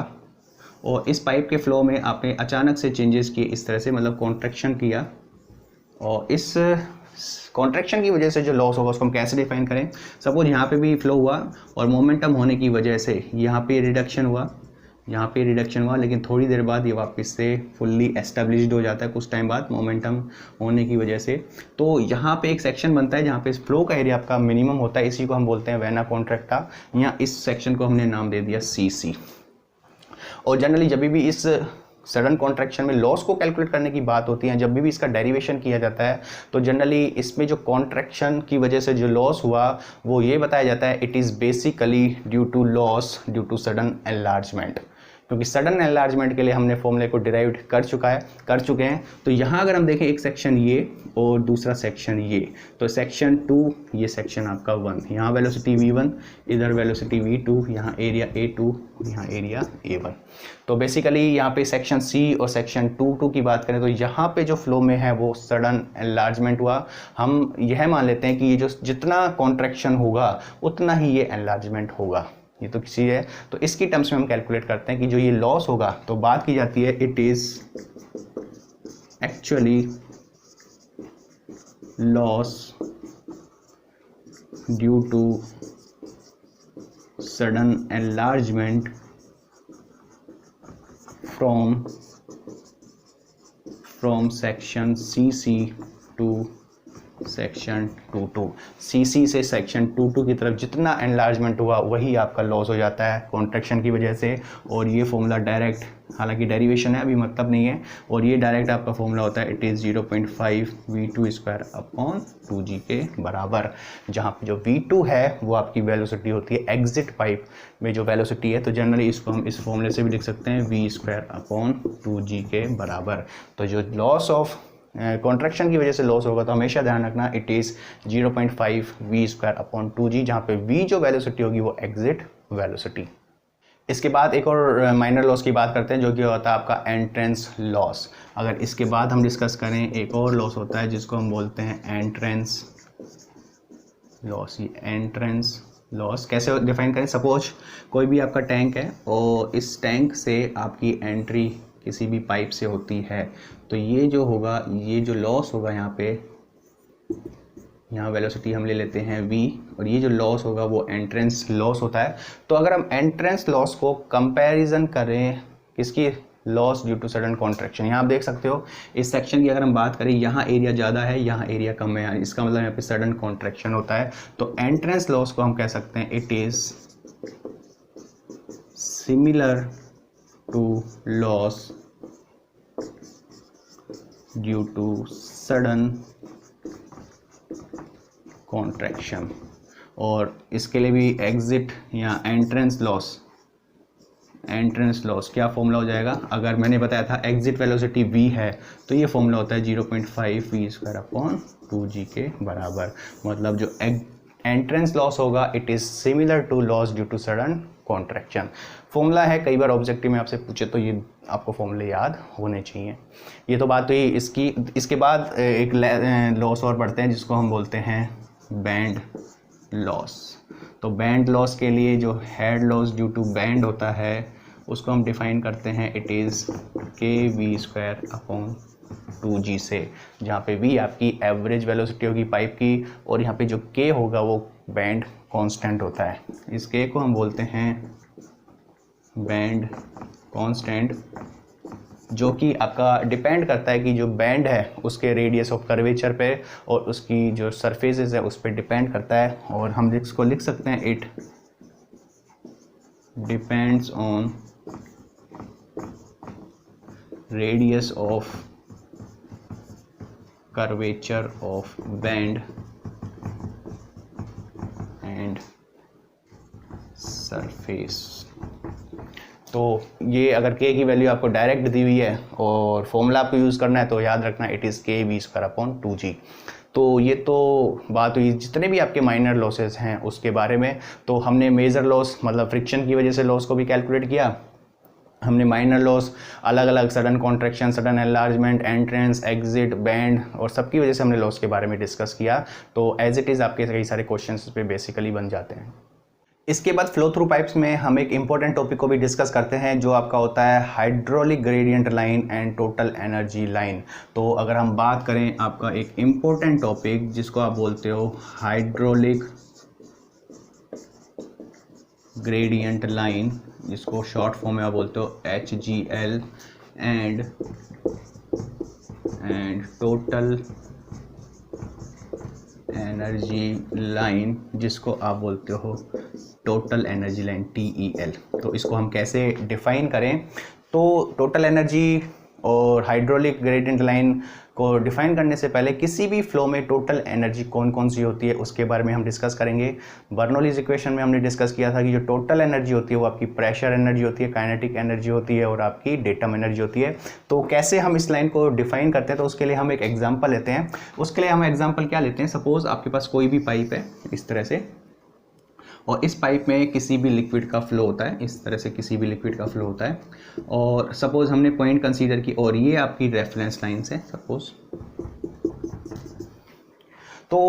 और इस पाइप के फ्लो में आपने अचानक से चेंजेस किए इस तरह से, मतलब कॉन्ट्रैक्शन किया, और इस कॉन्ट्रैक्शन की वजह से जो लॉस होगा उसको हम कैसे डिफाइन करें? सपोज यहाँ पे भी फ्लो हुआ और मोमेंटम होने की वजह से यहाँ पे रिडक्शन हुआ, यहाँ पे रिडक्शन हुआ, लेकिन थोड़ी देर बाद ये वापस से फुल्ली एस्टेब्लिश्ड हो जाता है कुछ टाइम बाद मोमेंटम होने की वजह से। तो यहाँ पे एक सेक्शन बनता है जहाँ पे फ्लो का एरिया आपका मिनिमम होता है, इसी को हम बोलते हैं वेना कॉन्ट्रैक्टा। यहाँ इस सेक्शन को हमने नाम दे दिया CC। और जनरली जब भी इस सडन कॉन्ट्रैक्शन में लॉस को कैलकुलेट करने की बात होती है, जब भी इसका डेरिवेशन किया जाता है, तो जनरली इसमें जो कॉन्ट्रैक्शन की वजह से जो लॉस हुआ वो ये बताया जाता है it is basically due to loss due to sudden enlargement. क्योंकि सडन एनलार्जमेंट के लिए हमने फॉर्मूले को डिराइव कर चुके हैं। तो यहाँ अगर हम देखें एक सेक्शन ये और दूसरा सेक्शन ये, तो सेक्शन 2 ये सेक्शन आपका 1, यहाँ वेलोसिटी V1, इधर वेलोसिटी V2, यहाँ एरिया A2, यहाँ एरिया A1। तो बेसिकली यहाँ पे सेक्शन C और सेक्शन 2 की बात करें तो यहाँ पे जो फ्लो में है वो सडन एनलार्जमेंट हुआ। हम यह मान लेते हैं कि ये जो जितना कॉन्ट्रैक्शन होगा उतना ही ये एनलार्जमेंट होगा, ये तो किसी है। तो इसकी टर्म्स में हम कैलकुलेट करते हैं कि जो ये लॉस होगा, तो बात की जाती है it is actually loss due to sudden enlargement from section CC to section 22। CC से सेक्शन 22 की तरफ जितना एनलार्जमेंट हुआ वही आपका लॉस हो जाता है कॉन्ट्रैक्शन की वजह से। और ये फॉर्मूला डायरेक्ट, हालांकि डेरिवेशन है अभी मतलब नहीं है, और ये डायरेक्ट आपका फॉर्मूला होता है it is 0.5 v2² upon 2g के बराबर, जहाँ पे जो v2 है वो आपकी वेलोसिटी होती है एग्जिट पाइप में जो वेलोसिटी है। तो जनरली इसको हम इस फॉर्मूले से भी लिख सकते हैं v² अपॉन 2g के बराबर। तो जो लॉस ऑफ कॉन्ट्रैक्शन की वजह से लॉस होगा तो हमेशा ध्यान रखना it is 0.5 v² upon 2g, जहाँ पे v जो वेलोसिटी होगी वो एग्जिट वेलोसिटी। इसके बाद एक और माइनर लॉस की बात करते हैं जो कि होता है आपका एंट्रेंस लॉस। अगर इसके बाद हम डिस्कस करें, एक और लॉस होता है जिसको हम बोलते हैं एंट्रेंस लॉस। ये एंट्रेंस लॉस कैसे डिफाइन करें? सपोज कोई भी आपका टैंक है और इस टैंक से आपकी एंट्री किसी भी पाइप से होती है, तो ये जो होगा, ये जो लॉस होगा यहाँ पे, यहाँ वेलोसिटी हम ले लेते हैं v, और ये जो लॉस होगा वो एंट्रेंस लॉस होता है। तो अगर हम एंट्रेंस लॉस को कंपैरिजन करें किसकी, loss due to sudden contraction, यहाँ आप देख सकते हो इस सेक्शन की अगर हम बात करें, यहाँ एरिया ज़्यादा है, यहाँ एरिया कम है, इसका मतलब यहाँ पे सडन कॉन्ट्रैक्शन होता है। तो एंट्रेंस लॉस को हम कह सकते हैं it is similar to loss due to sudden contraction. और इसके लिए भी एग्जिट या एंट्रेंस लॉस क्या फॉर्मूला हो जाएगा? अगर मैंने बताया था एग्जिट वेलोसिटी v है तो ये फॉर्मूला होता है 0.5 v² अपॉन 2g के बराबर। मतलब जो एंट्रेंस लॉस होगा it is similar to loss due to sudden contraction. Formula है, कई बार ऑब्जेक्टिव में आपसे पूछे तो ये आपको फॉर्मूले याद होने चाहिए। ये तो बात हुई इसकी। इसके बाद एक लॉस और पढ़ते हैं जिसको हम बोलते हैं बैंड लॉस। तो बैंड लॉस के लिए जो head loss due to bend होता है उसको हम डिफाइन करते हैं it is kv² upon 2g से, जहाँ पे v आपकी एवरेज वेलोसिटी होगी पाइप की, और यहाँ पे जो k होगा वो बैंड कांस्टेंट होता है। इस k को हम बोलते हैं बैंड कांस्टेंट, जो कि आपका डिपेंड करता है कि जो बैंड है उसके रेडियस ऑफ कर्वेचर पे और उसकी जो सरफेसेस है उस पर डिपेंड करता है। और हम इसको लिख सकते हैं it depends on radius of curvature of band and surface. तो ये अगर k की वैल्यू आपको डायरेक्ट दी हुई है और फॉर्मूला आपको यूज़ करना है तो याद रखना it is kv² upon 2g। तो ये तो बात हुई जितने भी आपके माइनर लॉसेस हैं उसके बारे में। तो हमने मेजर लॉस मतलब फ्रिक्शन की वजह से लॉस को भी कैलकुलेट किया, हमने माइनर लॉस अलग अलग sudden contraction, sudden enlargement, entrance, exit, band और सबकी वजह से हमने लॉस के बारे में डिस्कस किया। तो एज इट इज़ आपके कई सारे क्वेश्चंस पे बेसिकली बन जाते हैं। इसके बाद फ्लो थ्रू पाइप्स में हम एक इंपॉर्टेंट टॉपिक को भी डिस्कस करते हैं जो आपका होता है hydraulic gradient line and total energy line. तो अगर हम बात करें आपका एक इंपॉर्टेंट टॉपिक जिसको आप बोलते हो हाइड्रोलिक ग्रेडियंट लाइन, जिसको शॉर्ट फॉर्म में आप बोलते हो HGL, and total energy line जिसको आप बोलते हो टोटल एनर्जी लाइन TEL। तो इसको हम कैसे डिफाइन करें? तो टोटल एनर्जी और हाइड्रोलिक ग्रेडियंट लाइन को डिफाइन करने से पहले किसी भी फ्लो में टोटल एनर्जी कौन कौन सी होती है उसके बारे में हम डिस्कस करेंगे। बर्नौलीज इक्वेशन में हमने डिस्कस किया था कि जो टोटल एनर्जी होती है वो आपकी प्रेशर एनर्जी होती है, काइनेटिक एनर्जी होती है और आपकी डेटम एनर्जी होती है। तो कैसे हम इस लाइन को डिफाइन करते हैं? तो उसके लिए हम एक एग्जाम्पल लेते हैं। उसके लिए हम एग्जाम्पल क्या लेते हैं? सपोज आपके पास कोई भी पाइप है इस तरह से, और इस पाइप में किसी भी लिक्विड का फ्लो होता है, इस तरह से किसी भी लिक्विड का फ्लो होता है, और सपोज हमने पॉइंट कंसीडर की और ये आपकी रेफरेंस लाइन्स है सपोज। तो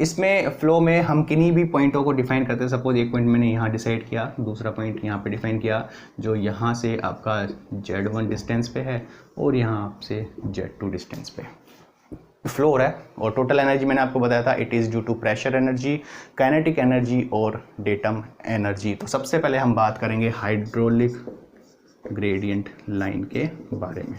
इसमें फ्लो में हम किन्हीं भी पॉइंटों को डिफाइन करते हैं। सपोज एक पॉइंट मैंने यहाँ डिसाइड किया, दूसरा पॉइंट यहाँ पे डिफाइन किया जो यहाँ से आपका Z1 डिस्टेंस पे है और यहाँ आपसे Z2 डिस्टेंस पे। फ्लो हो रहा है। और टोटल एनर्जी मैंने आपको बताया था it is due to pressure energy, kinetic energy और डेटम एनर्जी। तो सबसे पहले हम बात करेंगे हाइड्रोलिक ग्रेडियंट लाइन के बारे में।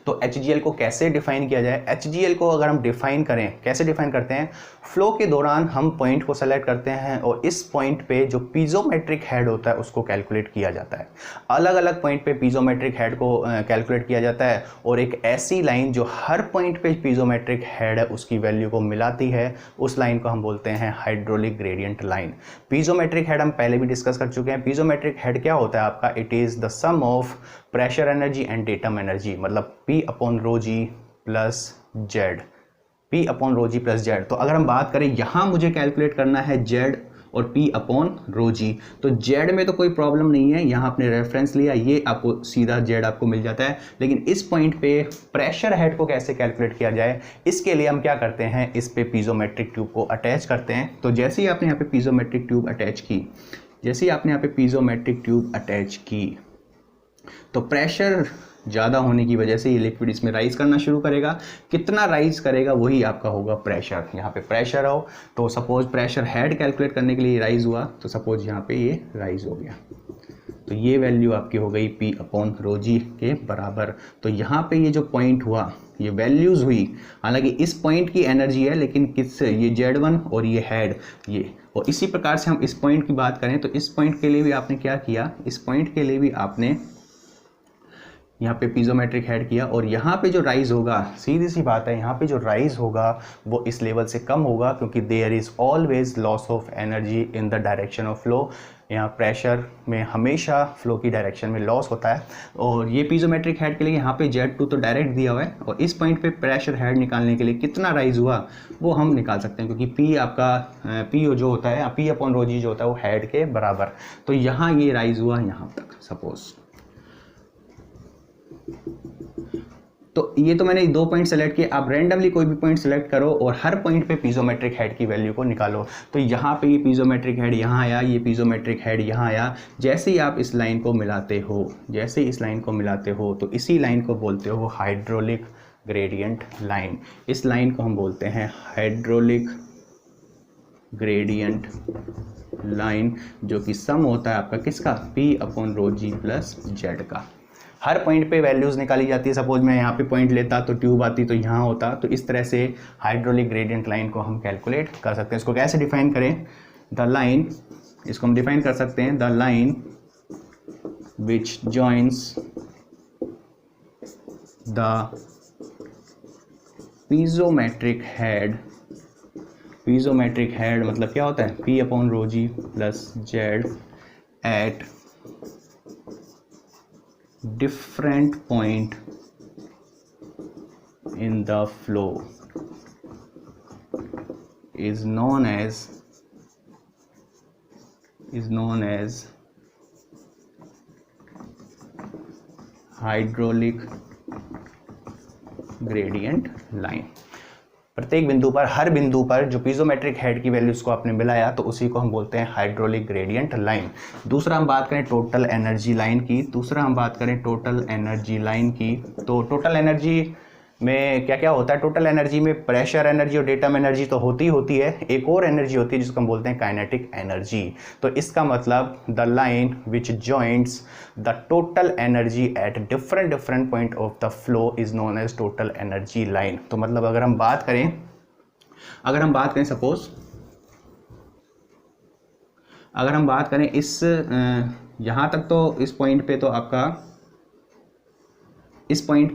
तो HGL को कैसे डिफाइन किया जाए? HGL को अगर हम डिफाइन करें, कैसे डिफाइन करते हैं? फ्लो के दौरान हम पॉइंट को सेलेक्ट करते हैं और इस पॉइंट पे जो पीजोमेट्रिक हेड होता है उसको कैलकुलेट किया जाता है। अलग अलग पॉइंट पे पीजोमेट्रिक हेड को कैलकुलेट किया जाता है और एक ऐसी लाइन जो हर पॉइंट पे पीजोमेट्रिक हेड है उसकी वैल्यू को मिलाती है, उस लाइन को हम बोलते हैं हाइड्रोलिक ग्रेडियंट लाइन। पीजोमेट्रिक हेड हम पहले भी डिस्कस कर चुके हैं। पीजोमेट्रिक हेड क्या होता है आपका? It is the sum of pressure energy and datum energy, मतलब P अपॉन रो जी plus Z, P upon rho जी प्लस जेड। तो अगर हम बात करें यहाँ मुझे कैलकुलेट करना है जेड और P अपॉन रो जी, तो जेड में तो कोई प्रॉब्लम नहीं है, यहाँ आपने रेफरेंस लिया, ये आपको सीधा जेड आपको मिल जाता है। लेकिन इस पॉइंट पे प्रेशर हेड को कैसे कैलकुलेट किया जाए, इसके लिए हम क्या करते हैं, इस पे पीजोमेट्रिक ट्यूब को अटैच करते हैं। तो जैसे ही आपने यहाँ पे पीजोमेट्रिक ट्यूब अटैच की, जैसे ही आपने यहाँ पे पीजोमेट्रिक ट्यूब अटैच की, तो प्रेशर ज़्यादा होने की वजह से ये लिक्विड इसमें राइज करना शुरू करेगा। कितना राइज करेगा वही आपका होगा प्रेशर। यहाँ पे प्रेशर हो तो सपोज प्रेशर हेड कैलकुलेट करने के लिए राइज हुआ, तो सपोज यहाँ पे ये राइज हो गया, तो ये वैल्यू आपकी हो गई P अपॉन रो जी के बराबर। तो यहाँ पे ये जो पॉइंट हुआ, ये वैल्यूज़ हुई, हालांकि इस पॉइंट की एनर्जी है लेकिन किससे, ये Z1 और ये हेड ये। और इसी प्रकार से हम इस पॉइंट की बात करें तो इस पॉइंट के लिए भी आपने क्या किया, इस पॉइंट के लिए भी आपने यहाँ पे पीजोमेट्रिक हेड किया और यहाँ पे जो राइज होगा, सीधी सी बात है, यहाँ पे जो राइज होगा वो इस लेवल से कम होगा क्योंकि there is always loss of energy in the direction of flow. यहाँ प्रेशर में हमेशा फ्लो की डायरेक्शन में लॉस होता है। और ये पीजोमेट्रिक हेड के लिए यहाँ पे Z2 तो डायरेक्ट दिया हुआ है और इस पॉइंट पे प्रेशर हेड निकालने के लिए कितना राइज हुआ वो हम निकाल सकते हैं, क्योंकि P आपका P जो होता है, P अपॉन रो जी जो होता है वो हेड के बराबर। तो यहाँ ये राइज हुआ यहाँ तक सपोज। तो ये तो मैंने दो पॉइंट सेलेक्ट किए, आप रैंडमली कोई भी पॉइंट सेलेक्ट करो और हर पॉइंट पे पीजोमेट्रिक हेड की वैल्यू को निकालो। तो यहाँ पे ये पीजोमेट्रिक हेड यहाँ आया, ये पीजोमेट्रिक हेड यहाँ आया। जैसे ही आप इस लाइन को मिलाते हो, जैसे ही इस लाइन को मिलाते हो, तो इसी लाइन को बोलते हो हाइड्रोलिक ग्रेडियंट लाइन। इस लाइन को हम बोलते हैं हाइड्रोलिक ग्रेडियंट लाइन, जो कि सम होता है आपका किसका, P अपॉन रो जी प्लस जेड का। हर पॉइंट पे वैल्यूज़ निकाली जाती है। सपोज मैं यहाँ पे पॉइंट लेता तो ट्यूब आती तो यहाँ होता, तो इस तरह से हाइड्रोलिक ग्रेडियंट लाइन को हम कैलकुलेट कर सकते हैं। इसको कैसे डिफाइन करें, द लाइन, इसको हम डिफाइन कर सकते हैं, the line which joins the piezometric head, piezometric head मतलब क्या होता है, P upon rho ji plus Z at different point in the flow is known as hydraulic gradient line। प्रत्येक बिंदु पर, हर बिंदु पर जो पीजोमेट्रिक हेड की वैल्यूज को आपने मिलाया तो उसी को हम बोलते हैं हाइड्रोलिक ग्रेडियंट लाइन। दूसरा हम बात करें टोटल एनर्जी लाइन की, टोटल एनर्जी लाइन की। तो टोटल एनर्जी में क्या क्या होता है, टोटल एनर्जी में प्रेशर एनर्जी और डेटम एनर्जी तो होती है, एक और एनर्जी होती है जिसको हम बोलते हैं काइनेटिक एनर्जी। तो इसका मतलब the line which joints the total energy at different point of the flow is known as total energy line. तो मतलब अगर हम बात करें सपोज, अगर हम बात करें इस यहाँ तक, तो इस पॉइंट पे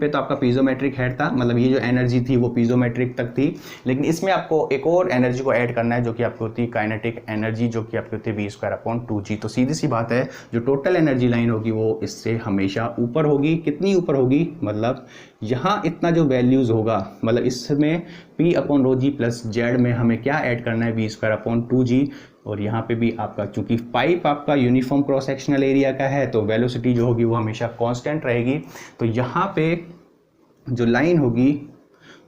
तो आपका पीजोमेट्रिक हेड था, मतलब ये जो एनर्जी थी वो पीजोमेट्रिक तक थी। लेकिन इसमें आपको एक और एनर्जी को ऐड करना है जो कि आपकी होती है काइनेटिक एनर्जी, जो कि आपकी होती है V²/2G। तो सीधी सी बात है, जो टोटल एनर्जी लाइन होगी वो इससे हमेशा ऊपर होगी। कितनी ऊपर होगी, मतलब यहाँ इतना जो वैल्यूज़ होगा, मतलब इसमें P अपॉन रो जी प्लस जेड में हमें क्या ऐड करना है, V²/2G। और यहाँ पे भी आपका, चूंकि पाइप आपका यूनिफॉर्म क्रॉस सेक्शनल एरिया का है तो वेलोसिटी जो होगी वो हमेशा कांस्टेंट रहेगी। तो यहाँ पे जो लाइन होगी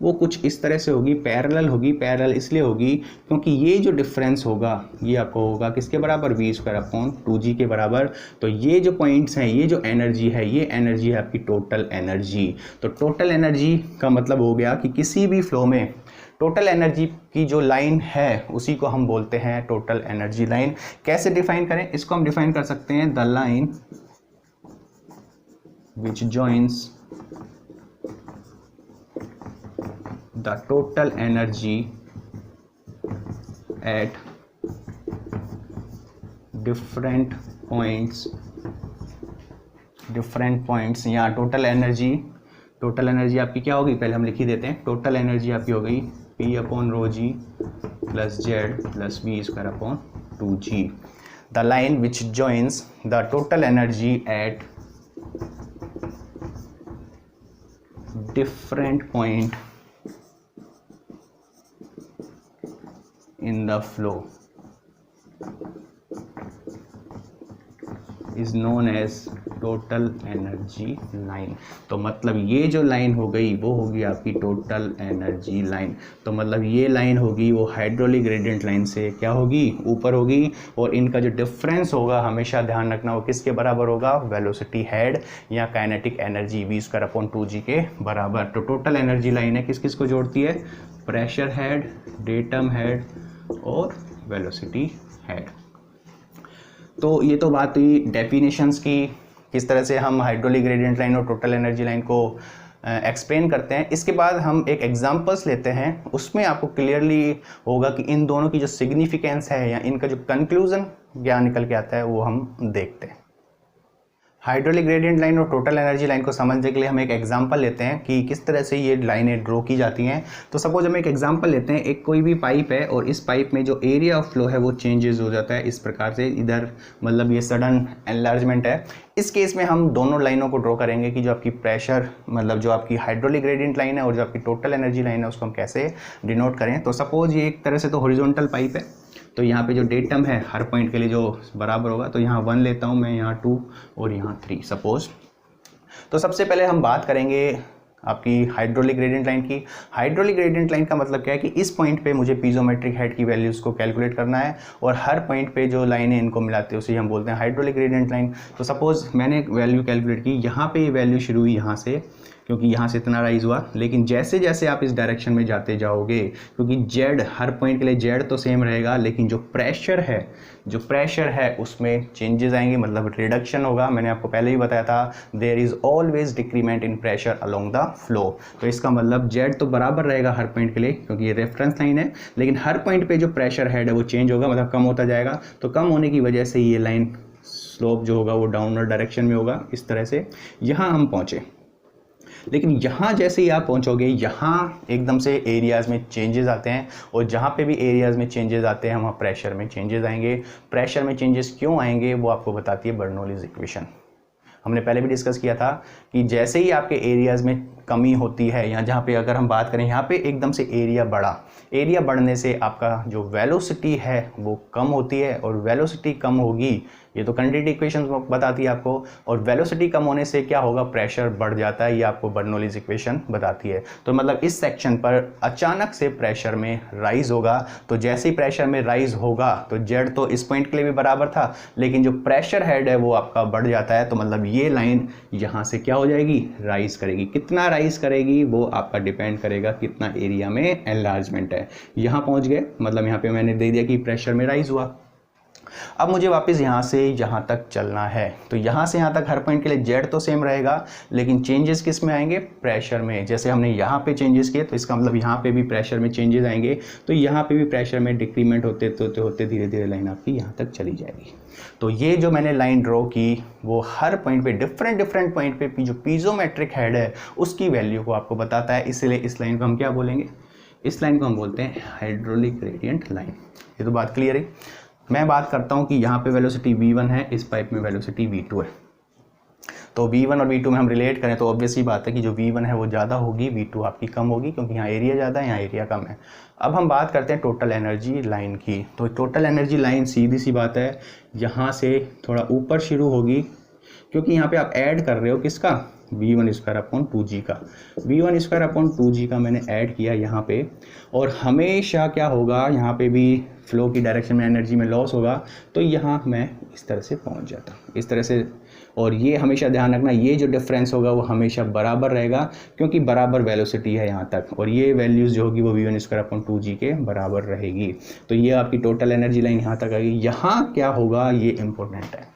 वो कुछ इस तरह से होगी, पैरेलल होगी। पैरेलल इसलिए होगी क्योंकि ये जो डिफरेंस होगा ये आपको होगा किसके बराबर, v²/2g के बराबर। तो ये जो पॉइंट्स हैं, ये जो एनर्जी है, ये एनर्जी है आपकी टोटल एनर्जी। तो टोटल एनर्जी का मतलब हो गया कि किसी भी फ्लो में टोटल एनर्जी की जो लाइन है उसी को हम बोलते हैं टोटल एनर्जी लाइन। कैसे डिफाइन करें, इसको हम डिफाइन कर सकते हैं, the line which joins the total energy at different points. यहाँ टोटल एनर्जी आपकी क्या होगी, पहले हम लिख ही देते हैं। टोटल एनर्जी आपकी हो गई P/ρg + Z + v²/2g। The line which joins the total energy at different point in the flow is known as total energy line। तो मतलब ये जो लाइन हो गई वो होगी आपकी टोटल एनर्जी लाइन। तो मतलब ये लाइन होगी वो हाइड्रोलिक ग्रेडियंट लाइन से क्या होगी, ऊपर होगी। और इनका जो डिफरेंस होगा हमेशा ध्यान रखना वो किसके बराबर होगा, वेलोसिटी हेड या काइनेटिक एनर्जी v²/2g के बराबर। तो टोटल एनर्जी लाइन है किस किस को जोड़ती है, प्रेशर हेड, डेटम हेड और वेलोसिटी हेड। तो ये तो बात हुई डेफिनेशंस की, किस तरह से हम हाइड्रोलिक ग्रेडियंट लाइन और टोटल एनर्जी लाइन को एक्सप्लेन करते हैं। इसके बाद हम एक एग्जांपल्स लेते हैं, उसमें आपको क्लियरली होगा कि इन दोनों की जो सिग्निफिकेंस है या इनका जो कंक्लूजन क्या निकल के आता है वो हम देखते हैं। हाइड्रोलिक ग्रेडियंट लाइन और टोटल एनर्जी लाइन को समझने के लिए हम एक एग्जांपल लेते हैं कि किस तरह से ये लाइनें ड्रॉ की जाती हैं। तो सपोज हम एक एग्जांपल लेते हैं, एक कोई भी पाइप है और इस पाइप में जो एरिया ऑफ फ्लो है वो चेंजेस हो जाता है इस प्रकार से, इधर मतलब ये सडन एनलार्जमेंट है। इस केस में हम दोनों लाइनों को ड्रॉ करेंगे कि जो आपकी प्रेशर मतलब जो आपकी हाइड्रोलिक ग्रेडियंट लाइन है और जो आपकी टोटल एनर्जी लाइन है उसको हम कैसे डिनोट करें। तो सपोज ये एक तरह से तो हॉरिजॉन्टल पाइप है, तो यहाँ पे जो डेटम है हर पॉइंट के लिए जो बराबर होगा, तो यहाँ 1 लेता हूँ मैं, यहाँ 2 और यहाँ 3 सपोज। तो सबसे पहले हम बात करेंगे आपकी हाइड्रोलिक ग्रेडियंट लाइन की। हाइड्रोलिक ग्रेडियंट लाइन का मतलब क्या है कि इस पॉइंट पे मुझे पीजोमेट्रिक हेड की वैल्यूज़ को कैलकुलेट करना है और हर पॉइंट पे जो लाइनें इनको मिलाते हैं उसे हम बोलते हैं हाइड्रोलिक ग्रेडियंट लाइन। तो सपोज मैंने एक वैल्यू कैलकुलेट की, यहाँ पे ये वैल्यू शुरू हुई यहाँ से, क्योंकि यहाँ से इतना राइज हुआ, लेकिन जैसे जैसे आप इस डायरेक्शन में जाते जाओगे, क्योंकि जेड हर पॉइंट के लिए जेड तो सेम रहेगा, लेकिन जो प्रेशर है उसमें चेंजेस आएंगे, मतलब रिडक्शन होगा। मैंने आपको पहले ही बताया था there is always decrement in pressure along the flow. तो इसका मतलब जेड तो बराबर रहेगा हर पॉइंट के लिए क्योंकि ये रेफरेंस लाइन है, लेकिन हर पॉइंट पे जो प्रेशर हेड है वो चेंज होगा, मतलब कम होता जाएगा। तो कम होने की वजह से ये लाइन स्लोप जो होगा वो डाउनवर्ड डायरेक्शन में होगा इस तरह से। यहाँ हम पहुँचे, लेकिन यहाँ जैसे ही आप पहुँचोगे यहाँ एकदम से एरियाज़ में चेंजेस आते हैं, और जहाँ पे भी एरियाज़ में चेंजेस आते हैं वहाँ प्रेशर में चेंजेस आएंगे। प्रेशर में चेंजेस क्यों आएंगे वो आपको बताती है बर्नौलीज़ इक्वेशन। हमने पहले भी डिस्कस किया था कि जैसे ही आपके एरियाज़ में कमी होती है, या जहाँ पे अगर हम बात करें यहाँ पे एकदम से एरिया बढ़ने से आपका जो वेलोसिटी है वो कम होती है, और वेलोसिटी कम होगी, ये तो कंटिन्यूटी इक्वेशन बताती है आपको, और वेलोसिटी कम होने से क्या होगा, प्रेशर बढ़ जाता है, ये आपको बर्नौलीज़ इक्वेशन बताती है। तो मतलब इस सेक्शन पर अचानक से प्रेशर में राइज होगा, तो जैसे ही प्रेशर में राइज होगा तो जेड तो इस पॉइंट के लिए भी बराबर था, लेकिन जो प्रेशर हेड है वो आपका बढ़ जाता है। तो मतलब ये लाइन यहाँ से क्या हो जाएगी, राइज करेगी। कितना राइज करेगी वो आपका डिपेंड करेगा कितना एरिया में एनलार्जमेंट है। यहाँ पहुँच गए, मतलब यहाँ पे मैंने दे दिया कि प्रेशर में राइज हुआ। अब मुझे वापस यहाँ से यहाँ तक चलना है, तो यहाँ से यहाँ तक हर पॉइंट के लिए जेड तो सेम रहेगा, लेकिन चेंजेस किस में आएंगे, प्रेशर में। जैसे हमने यहाँ पे चेंजेस किए तो इसका मतलब यहाँ पे भी प्रेशर में चेंजेस आएंगे, तो यहाँ पे भी प्रेशर में डिक्रीमेंट होते धीरे धीरे लाइन आपकी यहाँ तक चली जाएगी। तो ये जो मैंने लाइन ड्रॉ की वो हर पॉइंट पे डिफरेंट पॉइंट पे जो पीजोमेट्रिक हेड है उसकी वैल्यू को आपको बताता है, इसलिए इस लाइन को हम क्या बोलेंगे, इस लाइन को हम बोलते हैं हाइड्रोलिक ग्रेडियंट लाइन। ये तो बात क्लियर है। मैं बात करता हूँ कि यहाँ पे वेलोसिटी v1 है, इस पाइप में वेलोसिटी v2 है। तो v1 और v2 में हम रिलेट करें तो ऑब्वियस ही बात है कि जो v1 है वो ज़्यादा होगी, v2 आपकी कम होगी, क्योंकि यहाँ एरिया ज़्यादा है, यहाँ एरिया कम है। अब हम बात करते हैं टोटल एनर्जी लाइन की। तो टोटल एनर्जी लाइन सीधी सी बात है, यहाँ से थोड़ा ऊपर शुरू होगी, क्योंकि यहाँ पे आप ऐड कर रहे हो किसका, v1² का, v1² का मैंने ऐड किया यहाँ पे। और हमेशा क्या होगा, यहाँ पे भी फ्लो की डायरेक्शन में एनर्जी में लॉस होगा, तो यहाँ मैं इस तरह से पहुँच जाता, इस तरह से। और ये हमेशा ध्यान रखना, ये जो डिफरेंस होगा वो हमेशा बराबर रहेगा, क्योंकि बराबर वेलोसिटी है यहाँ तक, और ये वैल्यूज़ जो होगी वो v1² के बराबर रहेगी। तो ये आपकी टोटल एनर्जी लाइन यहाँ तक आएगी। यहाँ क्या होगा, ये इंपॉर्टेंट है,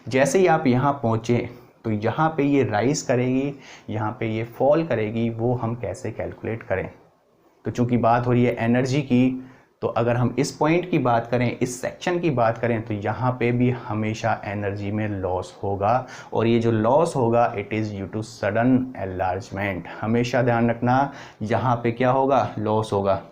जैसे ही आप यहाँ पहुँचे तो यहाँ पे ये राइज करेगी, यहाँ पे ये फॉल करेगी, वो हम कैसे कैलकुलेट करें। तो चूंकि बात हो रही है एनर्जी की, तो अगर हम इस पॉइंट की बात करें, इस सेक्शन की बात करें, तो यहाँ पे भी हमेशा एनर्जी में लॉस होगा, और ये जो लॉस होगा it is due to sudden enlargement. हमेशा ध्यान रखना, यहाँ पे क्या होगा, लॉस होगा।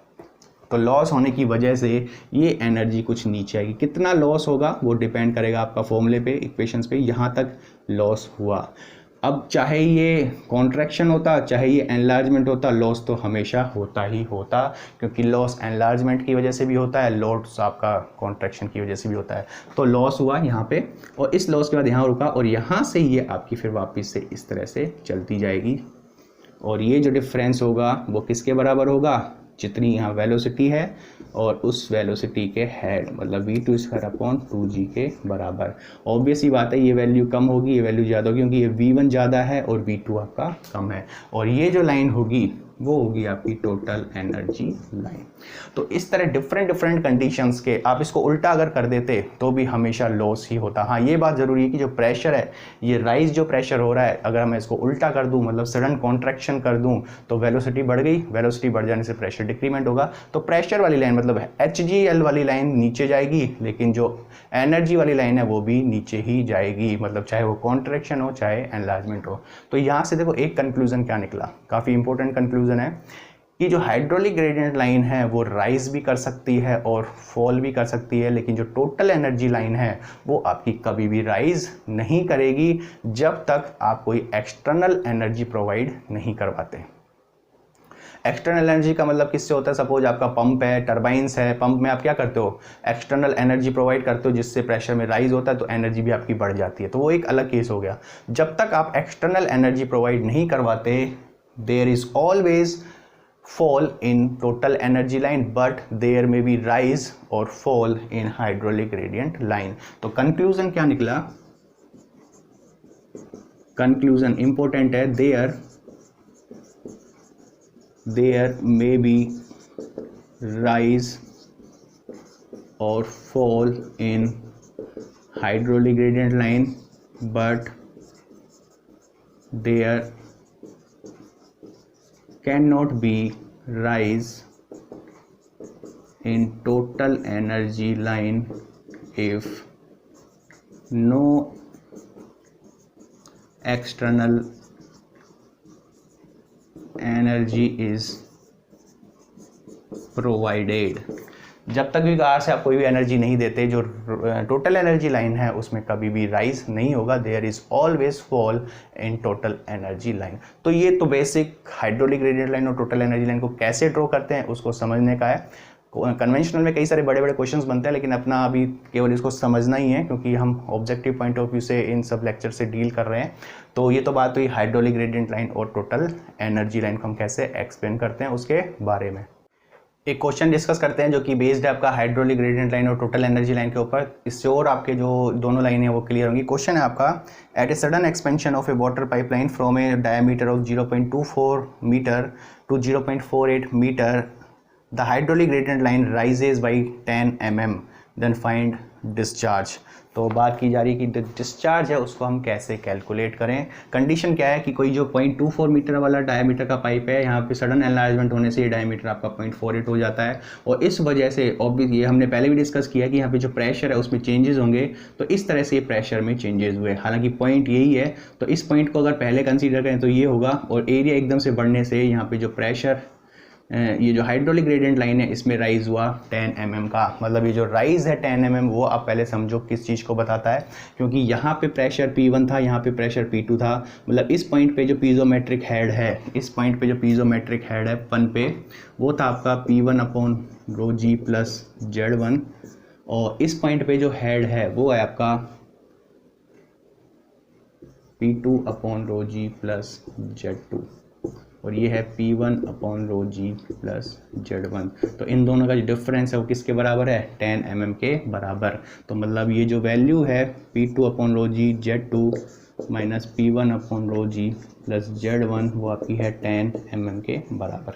तो लॉस होने की वजह से ये एनर्जी कुछ नीचे आएगी। कितना लॉस होगा वो डिपेंड करेगा आपका फॉर्मूले पे, इक्वेशंस पे। यहाँ तक लॉस हुआ, अब चाहे ये कॉन्ट्रैक्शन होता, चाहे ये एनलार्जमेंट होता, लॉस तो हमेशा होता ही होता, क्योंकि लॉस एनलार्जमेंट की वजह से भी होता है, लॉस आपका कॉन्ट्रैक्शन की वजह से भी होता है। तो लॉस हुआ यहाँ पे, और इस लॉस के बाद यहाँ रुका, और यहाँ से ये आपकी फिर वापस से इस तरह से चलती जाएगी। और ये जो डिफरेंस होगा वो किसके बराबर होगा, जितनी यहाँ वेलोसिटी है और उस वेलोसिटी के हेड, मतलब v2² के बराबर। ऑब्वियस ही बात है, ये वैल्यू कम होगी, ये वैल्यू ज़्यादा होगी, क्योंकि ये v1 ज़्यादा है और v2 आपका कम है। और ये जो लाइन होगी वो होगी आपकी टोटल एनर्जी लाइन। तो इस तरह डिफरेंट कंडीशंस के, आप इसको उल्टा अगर कर देते तो भी हमेशा लॉस ही होता। हाँ, ये बात ज़रूरी है कि जो प्रेशर है, ये राइज जो प्रेशर हो रहा है, अगर मैं इसको उल्टा कर दूं, मतलब सडन कॉन्ट्रैक्शन कर दूं, तो वेलोसिटी बढ़ गई, वेलोसिटी बढ़ जाने से प्रेशर डिक्रीमेंट होगा। तो प्रेशर वाली लाइन, मतलब HGL वाली लाइन नीचे जाएगी, लेकिन जो एनर्जी वाली लाइन है वो भी नीचे ही जाएगी, मतलब चाहे वो कॉन्ट्रैक्शन हो चाहे एनलार्जमेंट हो। तो यहाँ से देखो एक कंक्लूजन क्या निकला, काफ़ी इंपॉर्टेंट कंक्लूजन है, कि जो हाइड्रोलिक ग्रेडियंट लाइन है वो राइज भी कर सकती है और फॉल भी कर सकती है, लेकिन जो टोटल एनर्जी लाइन है वो आपकी कभी भी राइज नहीं करेगी जब तक आप कोई एक्सटर्नल एनर्जी प्रोवाइड नहीं करवाते। एक्सटर्नल एनर्जी का मतलब किससे होता है, सपोज आपका पंप है, टरबाइंस है, पंप में आप क्या करते हो, एक्सटर्नल एनर्जी प्रोवाइड करते हो, जिससे प्रेशर में राइज होता है, तो एनर्जी भी आपकी बढ़ जाती है। तो वो एक अलग केस हो गया। जब तक आप एक्सटर्नल एनर्जी प्रोवाइड नहीं करवाते, there is always fall in total energy line, but there may be rise or fall in hydraulic gradient line. तो conclusion क्या निकला, conclusion important है, there may be rise or fall in hydraulic gradient line, but there cannot be rise in total energy line if no external energy is provided। जब तक भी car से आप कोई भी एनर्जी नहीं देते, जो टोटल एनर्जी लाइन है उसमें कभी भी राइज नहीं होगा, there is always fall in total energy line. तो ये तो बेसिक हाइड्रोलिक ग्रेडियंट लाइन और टोटल एनर्जी लाइन को कैसे ड्रॉ करते हैं उसको समझने का है। कन्वेंशनल में कई सारे बड़े बड़े क्वेश्चंस बनते हैं, लेकिन अपना अभी केवल इसको समझना ही है, क्योंकि हम ऑब्जेक्टिव पॉइंट ऑफ व्यू से इन सब लेक्चर से डील कर रहे हैं। तो ये तो बात हुई हाइड्रोलिक ग्रेडियंट लाइन और टोटल एनर्जी लाइन को हम कैसे एक्सप्लेन करते हैं उसके बारे में। एक क्वेश्चन डिस्कस करते हैं जो कि बेस्ड है आपका हाइड्रोलिक ग्रेडियंट लाइन और टोटल एनर्जी लाइन के ऊपर। इससे और आपके जो दोनों लाइनें हैं वो क्लियर होंगी। क्वेश्चन है आपका, at a sudden expansion of a water pipeline from a diameter of 0.24 metre to 0.48 metre, the hydraulic gradient line rises by 10 mm, then find discharge. तो बात की जा रही है कि डिस्चार्ज है उसको हम कैसे कैलकुलेट करें। कंडीशन क्या है कि कोई जो 0.24 मीटर वाला डायमीटर का पाइप है, यहाँ पे सडन एनलार्जमेंट होने से ये डायमीटर आपका 0.48 हो जाता है, और इस वजह से ऑब्वियस ये हमने पहले भी डिस्कस किया कि यहाँ पे जो प्रेशर है उसमें चेंजेस होंगे, तो इस तरह से ये प्रेशर में चेंजेस हुए। हालांकि पॉइंट यही है, तो इस पॉइंट को अगर पहले कंसीडर करें तो ये होगा, और एरिया एकदम से बढ़ने से यहाँ पे जो प्रेशर, ये जो हाइड्रोलिक ग्रेडियंट लाइन है इसमें राइज हुआ 10 mm का। मतलब ये जो राइज है 10 mm वो आप पहले समझो किस चीज़ को बताता है, क्योंकि यहाँ पे प्रेशर P1 था, यहाँ पे प्रेशर P2 था। मतलब इस पॉइंट पे जो पीजोमेट्रिक हेड है, इस पॉइंट पे जो पीजोमेट्रिक हेड है 1 पे, वो था आपका P1/ρg प्लस Z1, और इस पॉइंट पे जो हेड है वो है आपका P2 अपॉन रो जी प्लस Z2 और ये है P1 अपॉन रो जी प्लस Z1। तो इन दोनों का जो डिफरेंस है वो किसके बराबर है, 10 mm के बराबर। तो मतलब ये जो वैल्यू है P2 upon rho G Z2 minus P1 upon rho जी प्लस Z1 वो आपकी है 10 mm के बराबर।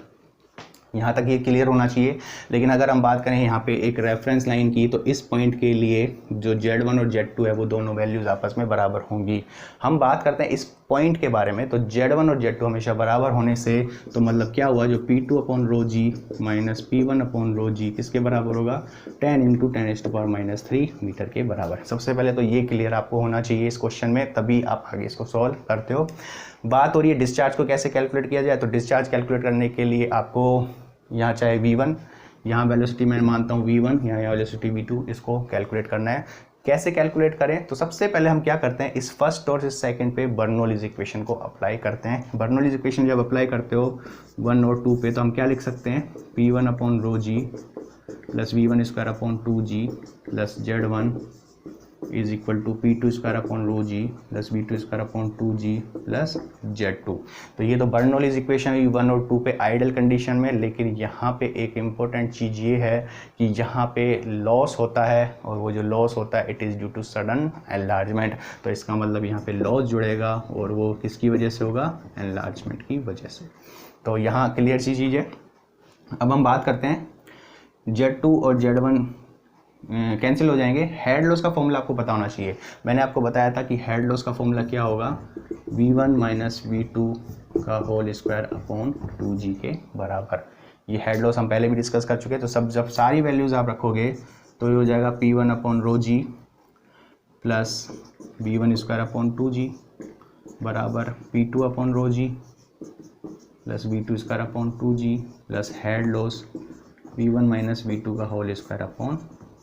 यहाँ तक ये क्लियर होना चाहिए। लेकिन अगर हम बात करें यहाँ पे एक रेफरेंस लाइन की, तो इस पॉइंट के लिए जो Z1 और Z2 है वो दोनों वैल्यूज़ आपस में बराबर होंगी। हम बात करते हैं इस पॉइंट के बारे में, तो Z1 और Z2 हमेशा बराबर होने से तो मतलब क्या हुआ, जो P2 अपॉन रो जी माइनस P1 अपॉन रो जी किसके बराबर होगा, 10 × 10⁻³ मीटर के बराबर। सबसे पहले तो ये क्लियर आपको होना चाहिए इस क्वेश्चन में, तभी आप आगे इसको सॉल्व करते हो। बात हो रही है डिस्चार्ज को कैसे कैलकुलेट किया जाए। तो डिस्चार्ज कैलकुलेट करने के लिए आपको यहाँ चाहे V1, यहाँ वेलोसिटी मैं मानता हूँ V1, यहाँ वेलोसिटी V2, इसको कैलकुलेट करना है। कैसे कैलकुलेट करें, तो सबसे पहले हम क्या करते हैं, इस फर्स्ट और इस सेकंड पे बर्नौलीज इक्वेशन को अप्लाई करते हैं। बर्नौलीज इक्वेशन जब अप्लाई करते हो 1 और 2 पे, तो हम क्या लिख सकते हैं, P1 upon rho ji plus V1 square upon 2G plus Z1 is equal to P2 square upon rho ji plus V2 square upon 2G plus Z2। तो ये तो बर्नौलीज इक्वेशन है 1 और 2 पे आइडल कंडीशन में। लेकिन यहाँ पे एक इम्पोर्टेंट चीज़ ये है कि यहाँ पे लॉस होता है, और वो जो लॉस होता है it is due to sudden enlargement. तो इसका मतलब यहाँ पे लॉस जुड़ेगा और वो किसकी वजह से होगा, एनलार्जमेंट की वजह से। तो यहाँ क्लियर सी चीज़ है। अब हम बात करते हैं Z2 और Z1 कैंसिल हो जाएंगे। हेड लॉस का फॉर्मूला आपको पता होना चाहिए। मैंने आपको बताया था कि हेड लॉस का फॉर्मूला क्या होगा, V1 माइनस V2 का होल स्क्वायर अपॉन 2G के बराबर। ये हेड लॉस हम पहले भी डिस्कस कर चुके हैं। तो सब जब सारी वैल्यूज़ आप रखोगे तो ये हो जाएगा P1 अपॉन रो जी plus V1 square upon 2G बराबर P2 अपॉन रो जी plus V2 square upon 2G plus head loss V1 minus V2 का होल स्क्वायर अपॉन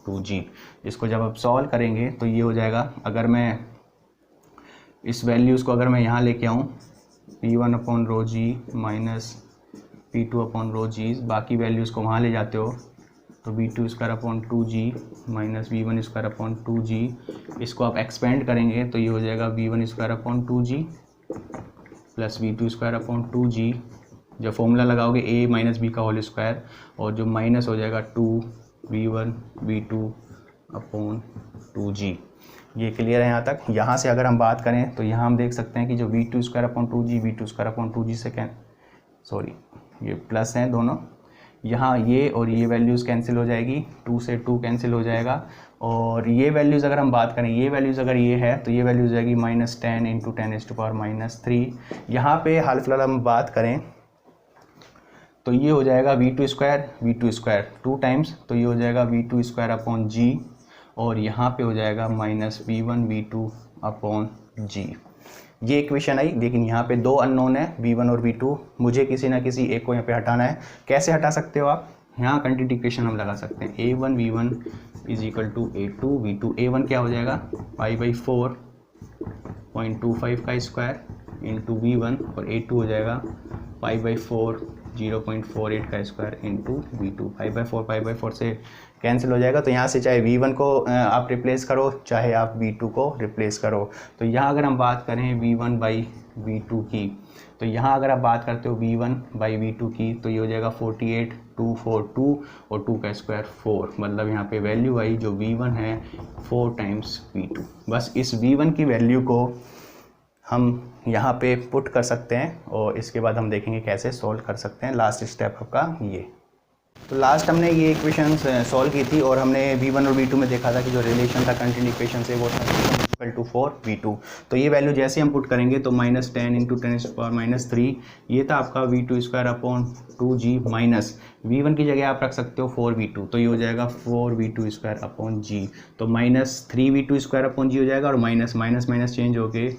2G। इसको जब आप सॉल्व करेंगे तो ये हो जाएगा, अगर मैं इस वैल्यूज़ को अगर मैं यहाँ लेके आऊँ P1 अपॉन रो जी माइनस P2 अपॉन रो जी, बाकी वैल्यूज़ को वहाँ ले जाते हो तो V2 square upon 2G minus V1 square upon 2G, इसको आप एक्सपेंड करेंगे तो ये हो जाएगा V1 square upon 2G plus V2 square upon 2G। जब फॉर्मूला लगाओगे A माइनस B का होल स्क्वायर, और जो माइनस हो जाएगा 2V1 V2 अपॉन 2G। ये क्लियर है यहाँ तक। यहाँ से अगर हम बात करें तो यहाँ हम देख सकते हैं कि जो V2 square upon 2G V2 square upon 2G से ये प्लस हैं दोनों, यहाँ ये और ये वैल्यूज़ कैंसिल हो जाएगी, 2 से 2 कैंसिल हो जाएगा। और ये वैल्यूज़ अगर हम बात करें, ये वैल्यूज़ अगर ये है तो ये वैल्यूज़ जाएगी -10 × 10⁻³ यहाँ पे हाल फिलहाल हम बात करें तो ये हो जाएगा V2 स्क्वायर 2 टाइम्स, तो ये हो जाएगा V2 स्क्वायर अपॉन G, और यहाँ पे हो जाएगा -V1 V2 अपॉन G। ये इक्वेशन आई। लेकिन यहाँ पे 2 अननोन है V1 और V2, मुझे किसी ना किसी एक को यहाँ पे हटाना है। कैसे हटा सकते हो आप, यहाँ कंटिन्यूटी इक्वेशन हम लगा सकते हैं A1 V1 is equal to A2 V2। A1 क्या हो जाएगा π/4.25 का स्क्वायर इंटू V1, और A2 हो जाएगा π/4 0.48 का स्क्वायर इंटू V2। π/4 से कैंसिल हो जाएगा। तो यहाँ से चाहे V1 को आप रिप्लेस करो, चाहे आप V2 को रिप्लेस करो। तो यहाँ अगर हम बात करें V1/V2 की, तो यहाँ अगर आप बात करते हो V1/V2 की, तो ये हो जाएगा 48,242 और 2 का स्क्वायर 4। मतलब यहाँ पे वैल्यू आई जो V1 है 4 टाइम्स V2। बस इस V1 की वैल्यू को हम यहाँ पे पुट कर सकते हैं, और इसके बाद हम देखेंगे कैसे सॉल्व कर सकते हैं। लास्ट स्टेप आपका ये। तो लास्ट हमने ये इक्वेशन सॉल्व की थी, और हमने V1 और V2 में देखा था कि जो रिलेशन था कंटिन्यू इक्वेशन से वो था इक्वल टू 4V2। तो ये वैल्यू जैसे हम पुट करेंगे तो -10 × 10⁻³ ये था आपका V2 square upon 2G, minus V1 की जगह आप रख सकते हो 4V2, तो ये हो जाएगा 4V2 स्क्वायर अपॉन G। तो -3V2 स्क्वायर अपॉन G हो जाएगा, और माइनस माइनस चेंज होके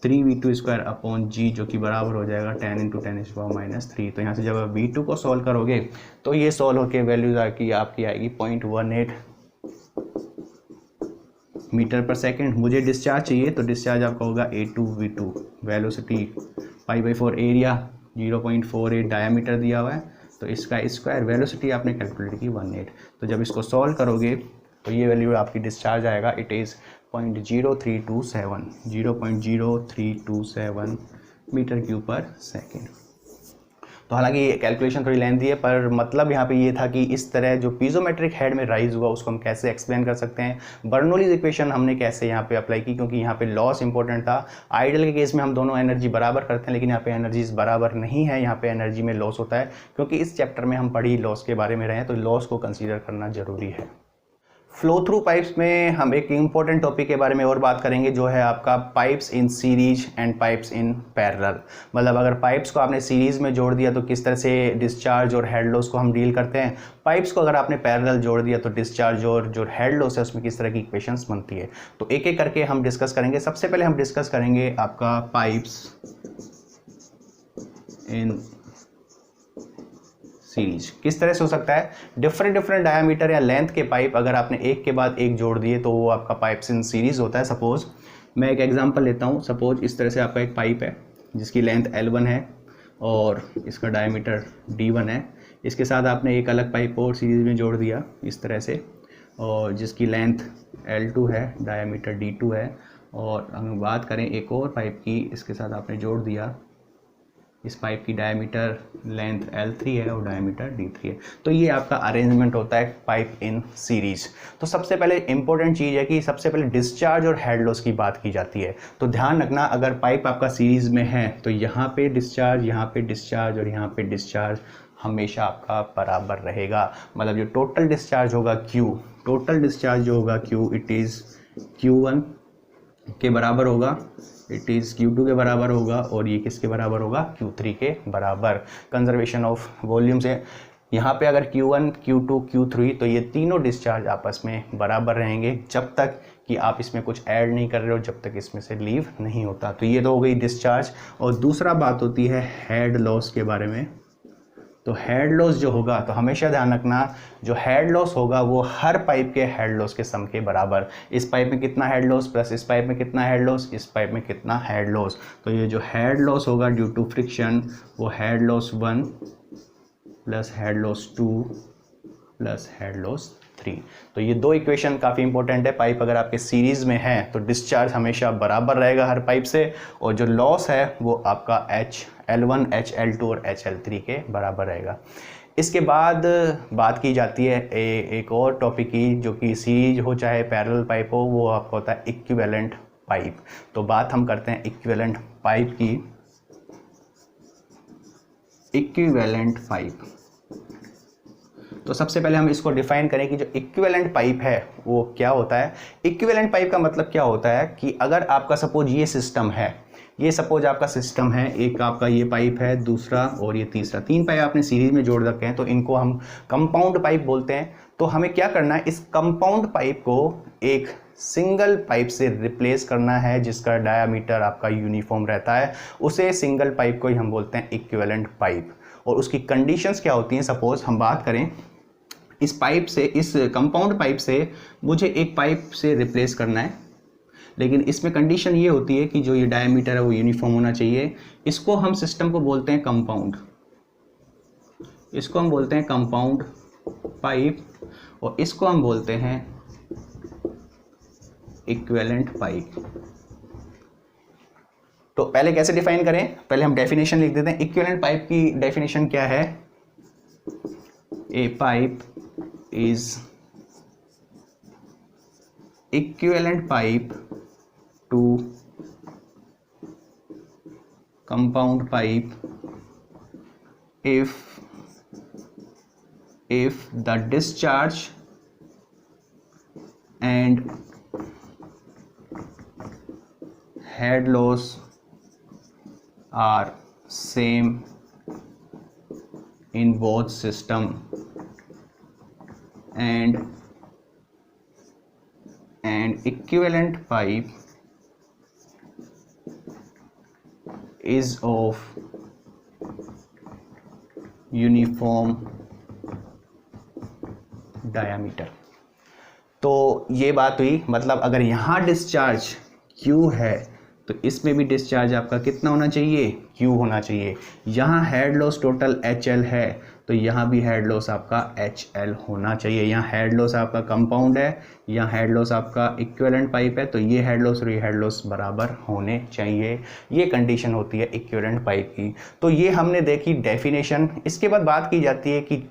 3V2 स्क्वायर अपॉन G, जो कि बराबर हो जाएगा 10 × 10⁻³ तो यहाँ से जब आप V2 को सॉल्व करोगे तो ये सॉल्व होकर वैल्यूज आपकी आएगी 0.18 मीटर पर सेकंड। मुझे डिस्चार्ज चाहिए, तो डिस्चार्ज आपका होगा A2V2। वेलोसिटी π/4, एरिया 0.48 डायमीटर दिया हुआ है, तो इसका स्क्वायर वेलोसिटी आपने कैलकुलेट की 18। तो जब इसको सॉल्व करोगे तो ये वैल्यू आपकी डिस्चार्ज आएगा, इट इज़ 0.0327 मीटर क्यूब पर सेकेंड। तो हालांकि कैलकुलेशन थोड़ी लेंथी है, पर मतलब यहाँ पे ये था कि इस तरह जो पीजोमेट्रिक हेड में राइज हुआ उसको हम कैसे एक्सप्लेन कर सकते हैं। बर्नौलीज इक्वेशन हमने कैसे यहाँ पे अप्लाई की, क्योंकि यहाँ पे लॉस इंपॉर्टेंट था। आइडियल के केस में हम दोनों एनर्जी बराबर करते हैं, लेकिन यहाँ पे एनर्जीज बराबर नहीं है, यहाँ पे एनर्जी में लॉस होता है। क्योंकि इस चैप्टर में हम पढ़ी लॉस के बारे में रहे हैं, तो लॉस को कंसिडर करना जरूरी है। फ्लो थ्रू पाइप्स में हम एक इम्पॉर्टेंट टॉपिक के बारे में और बात करेंगे, जो है आपका pipes in series and pipes in parallel. मतलब अगर पाइप्स को आपने सीरीज में जोड़ दिया तो किस तरह से डिस्चार्ज और हेड लॉस को हम डील करते हैं। पाइप्स को अगर आपने पैरेलल जोड़ दिया तो डिस्चार्ज और जो हेड लॉस है उसमें किस तरह की इक्वेशंस बनती है। तो एक एक करके हम डिस्कस करेंगे। सबसे पहले हम डिस्कस करेंगे आपका पाइप्स इन सीरीज किस तरह से हो सकता है। डिफरेंट डायामीटर या लेंथ के पाइप अगर आपने एक के बाद एक जोड़ दिए तो वो आपका पाइप्स इन सीरीज होता है। सपोज मैं एक एग्जांपल लेता हूँ। सपोज इस तरह से आपका एक पाइप है जिसकी लेंथ L1 है और इसका डायामीटर D1 है। इसके साथ आपने एक अलग पाइप और सीरीज में जोड़ दिया इस तरह से, और जिसकी लेंथ L2 है, डायामीटर D2 है। और हम बात करें एक और पाइप की, इसके साथ आपने जोड़ दिया, इस पाइप की डायमीटर लेंथ L3 है और डायमीटर D3 है। तो ये आपका अरेंजमेंट होता है पाइप इन सीरीज। तो सबसे पहले इंपॉर्टेंट चीज़ है कि सबसे पहले डिस्चार्ज और हेड लॉस की बात की जाती है। तो ध्यान रखना, अगर पाइप आपका सीरीज में है तो यहाँ पे डिस्चार्ज, यहाँ पे डिस्चार्ज और यहाँ पे डिस्चार्ज हमेशा आपका बराबर रहेगा। मतलब जो टोटल डिस्चार्ज होगा Q, टोटल डिस्चार्ज जो होगा Q, इट इज़ Q1 के बराबर होगा, इट इज़ Q2 के बराबर होगा, और ये किसके बराबर होगा, Q3 के बराबर। कंजर्वेशन ऑफ वॉल्यूम से यहाँ पे अगर Q1, Q2, Q3 तो ये तीनों डिस्चार्ज आपस में बराबर रहेंगे जब तक कि आप इसमें कुछ ऐड नहीं कर रहे हो, जब तक इसमें से लीव नहीं होता। तो ये तो हो गई डिस्चार्ज। और दूसरा बात होती है हेड लॉस के बारे में। तो हेड लॉस जो होगा, तो हमेशा ध्यान रखना, जो हेड लॉस होगा वो हर पाइप के हेड लॉस के सम के बराबर। इस पाइप में कितना हेड लॉस प्लस इस पाइप में कितना हेड लॉस, इस पाइप में कितना हेड लॉस। तो ये जो हेड लॉस होगा ड्यू टू फ्रिक्शन, वो head loss 1 plus head loss 2 plus head loss 3। तो ये दो इक्वेशन काफ़ी इंपॉर्टेंट है। पाइप अगर आपके सीरीज में है तो डिस्चार्ज हमेशा बराबर रहेगा हर पाइप से, और जो लॉस है वो आपका HL1, HL2 और HL3 के बराबर रहेगा। इसके बाद बात की जाती है एक और टॉपिक की, जो कि सीरीज हो चाहे पैरेलल पाइप हो, वो आपका होता है इक्विवेलेंट पाइप। तो बात हम करते हैं इक्विवेलेंट पाइप की। इक्विवेलेंट पाइप, तो सबसे पहले हम इसको डिफाइन करें कि जो इक्विवेलेंट पाइप है वो क्या होता है। इक्विवेलेंट पाइप का मतलब क्या होता है कि अगर आपका सपोज ये सिस्टम है, ये सपोज आपका सिस्टम है, एक आपका ये पाइप है, दूसरा और ये तीसरा, 3 पाइप आपने सीरीज में जोड़ रखे हैं, तो इनको हम कंपाउंड पाइप बोलते हैं। तो हमें क्या करना है, इस कंपाउंड पाइप को एक सिंगल पाइप से रिप्लेस करना है जिसका डायामीटर आपका यूनिफॉर्म रहता है। उसे सिंगल पाइप को ही हम बोलते हैं इक्विवेलेंट पाइप। और उसकी कंडीशंस क्या होती हैं, सपोज हम बात करें इस पाइप से, इस कंपाउंड पाइप से मुझे एक पाइप से रिप्लेस करना है, लेकिन इसमें कंडीशन ये होती है कि जो ये डायमीटर है वो यूनिफॉर्म होना चाहिए। इसको हम सिस्टम को बोलते हैं कंपाउंड, इसको हम बोलते हैं कंपाउंड पाइप, और इसको हम बोलते हैं इक्विवेलेंट पाइप। तो पहले कैसे डिफाइन करें, पहले हम डेफिनेशन लिख देते हैं। इक्विवेलेंट पाइप की डेफिनेशन क्या है, a pipe is equivalent pipe to compound pipe if the discharge and head loss are same in both system and equivalent pipe is of uniform diameter। तो ये बात हुई, मतलब अगर यहाँ डिस्चार्ज Q है तो इसमें भी डिस्चार्ज आपका कितना होना चाहिए, Q होना चाहिए। यहाँ हेड लॉस टोटल HL है तो यहाँ भी हेड लॉस आपका HL होना चाहिए। यहाँ हेड लॉस आपका कंपाउंड है, यहाँ हेड लॉस आपका इक्विवेलेंट पाइप है, तो ये हेड लॉस और ये हेड लॉस बराबर होने चाहिए। ये कंडीशन होती है इक्विवेलेंट पाइप की। तो ये हमने देखी डेफिनेशन। इसके बाद बात की जाती है कि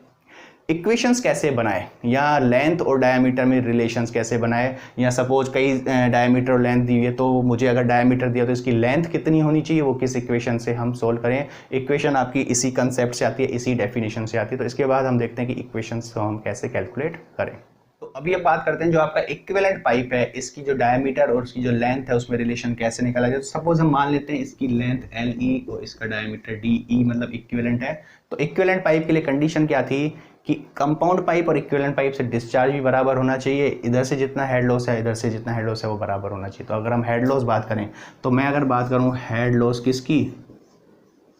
इक्वेशंस कैसे बनाए, या लेंथ और डायमीटर में रिलेशंस कैसे बनाए। या सपोज कई डायमीटर और लेंथ दी हुई है, तो मुझे अगर डायमीटर दिया तो इसकी लेंथ कितनी होनी चाहिए, वो किस इक्वेशन से हम सोल्व करें। इक्वेशन आपकी इसी कंसेप्ट से आती है, इसी डेफिनेशन से आती है। तो इसके बाद हम देखते हैं कि इक्वेशंस को हम कैसे कैलकुलेट करें। तो अभी अब बात करते हैं जो आपका इक्विवेलेंट पाइप है, इसकी जो डायमीटर और उसकी जो लेंथ है उसमें रिलेशन कैसे निकाला जाए। तो सपोज हम मान लेते हैं इसकी लेंथ LE और इसका डायमीटर DE, मतलब इक्विवेलेंट है। तो इक्विवेलेंट पाइप के लिए कंडीशन क्या थी कि कंपाउंड पाइप और इक्विवेलेंट पाइप से डिस्चार्ज भी बराबर होना चाहिए। इधर से जितना हेड लॉस है, इधर से जितना हेड लॉस है, वो बराबर होना चाहिए। तो अगर हम हेड लॉस बात करें, तो मैं अगर बात करूं हेड लॉस किसकी,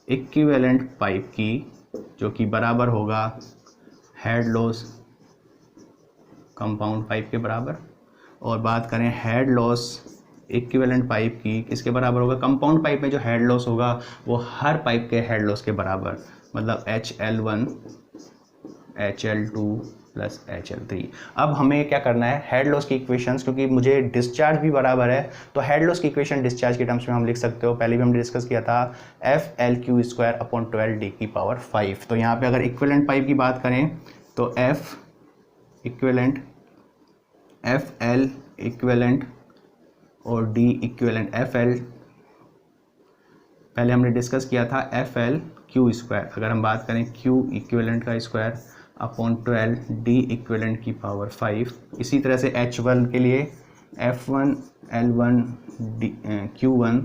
इक्विवेलेंट पाइप की, जो कि बराबर होगा हेड लॉस कंपाउंड पाइप के बराबर। और बात करें हेड लॉस इक्विवेलेंट पाइप की, किसके बराबर होगा, कंपाउंड पाइप में जो हेड लॉस होगा वो हर पाइप के हेड लॉस के बराबर, मतलब HL1 HL2 प्लस HL3। अब हमें क्या करना है, हेड लॉस की इक्वेशंस, क्योंकि मुझे डिस्चार्ज भी बराबर है, तो हेड लॉस की इक्वेशन डिस्चार्ज के टर्म्स में हम लिख सकते हो। पहले भी हमने डिस्कस किया था FL/Q²/12D⁵। तो यहाँ पे अगर इक्विवेलेंट पाइप की बात करें तो F इक्विवेलेंट, FL इक्विवेलेंट और D इक्विवेलेंट। FL पहले हमने डिस्कस किया था FL/Q²। अगर हम बात करें Q इक्विवेलेंट का स्क्वायर अपॉन 12 D इक्विवेलेंट की पावर 5। इसी तरह से H1 के लिए F1 L1 Q1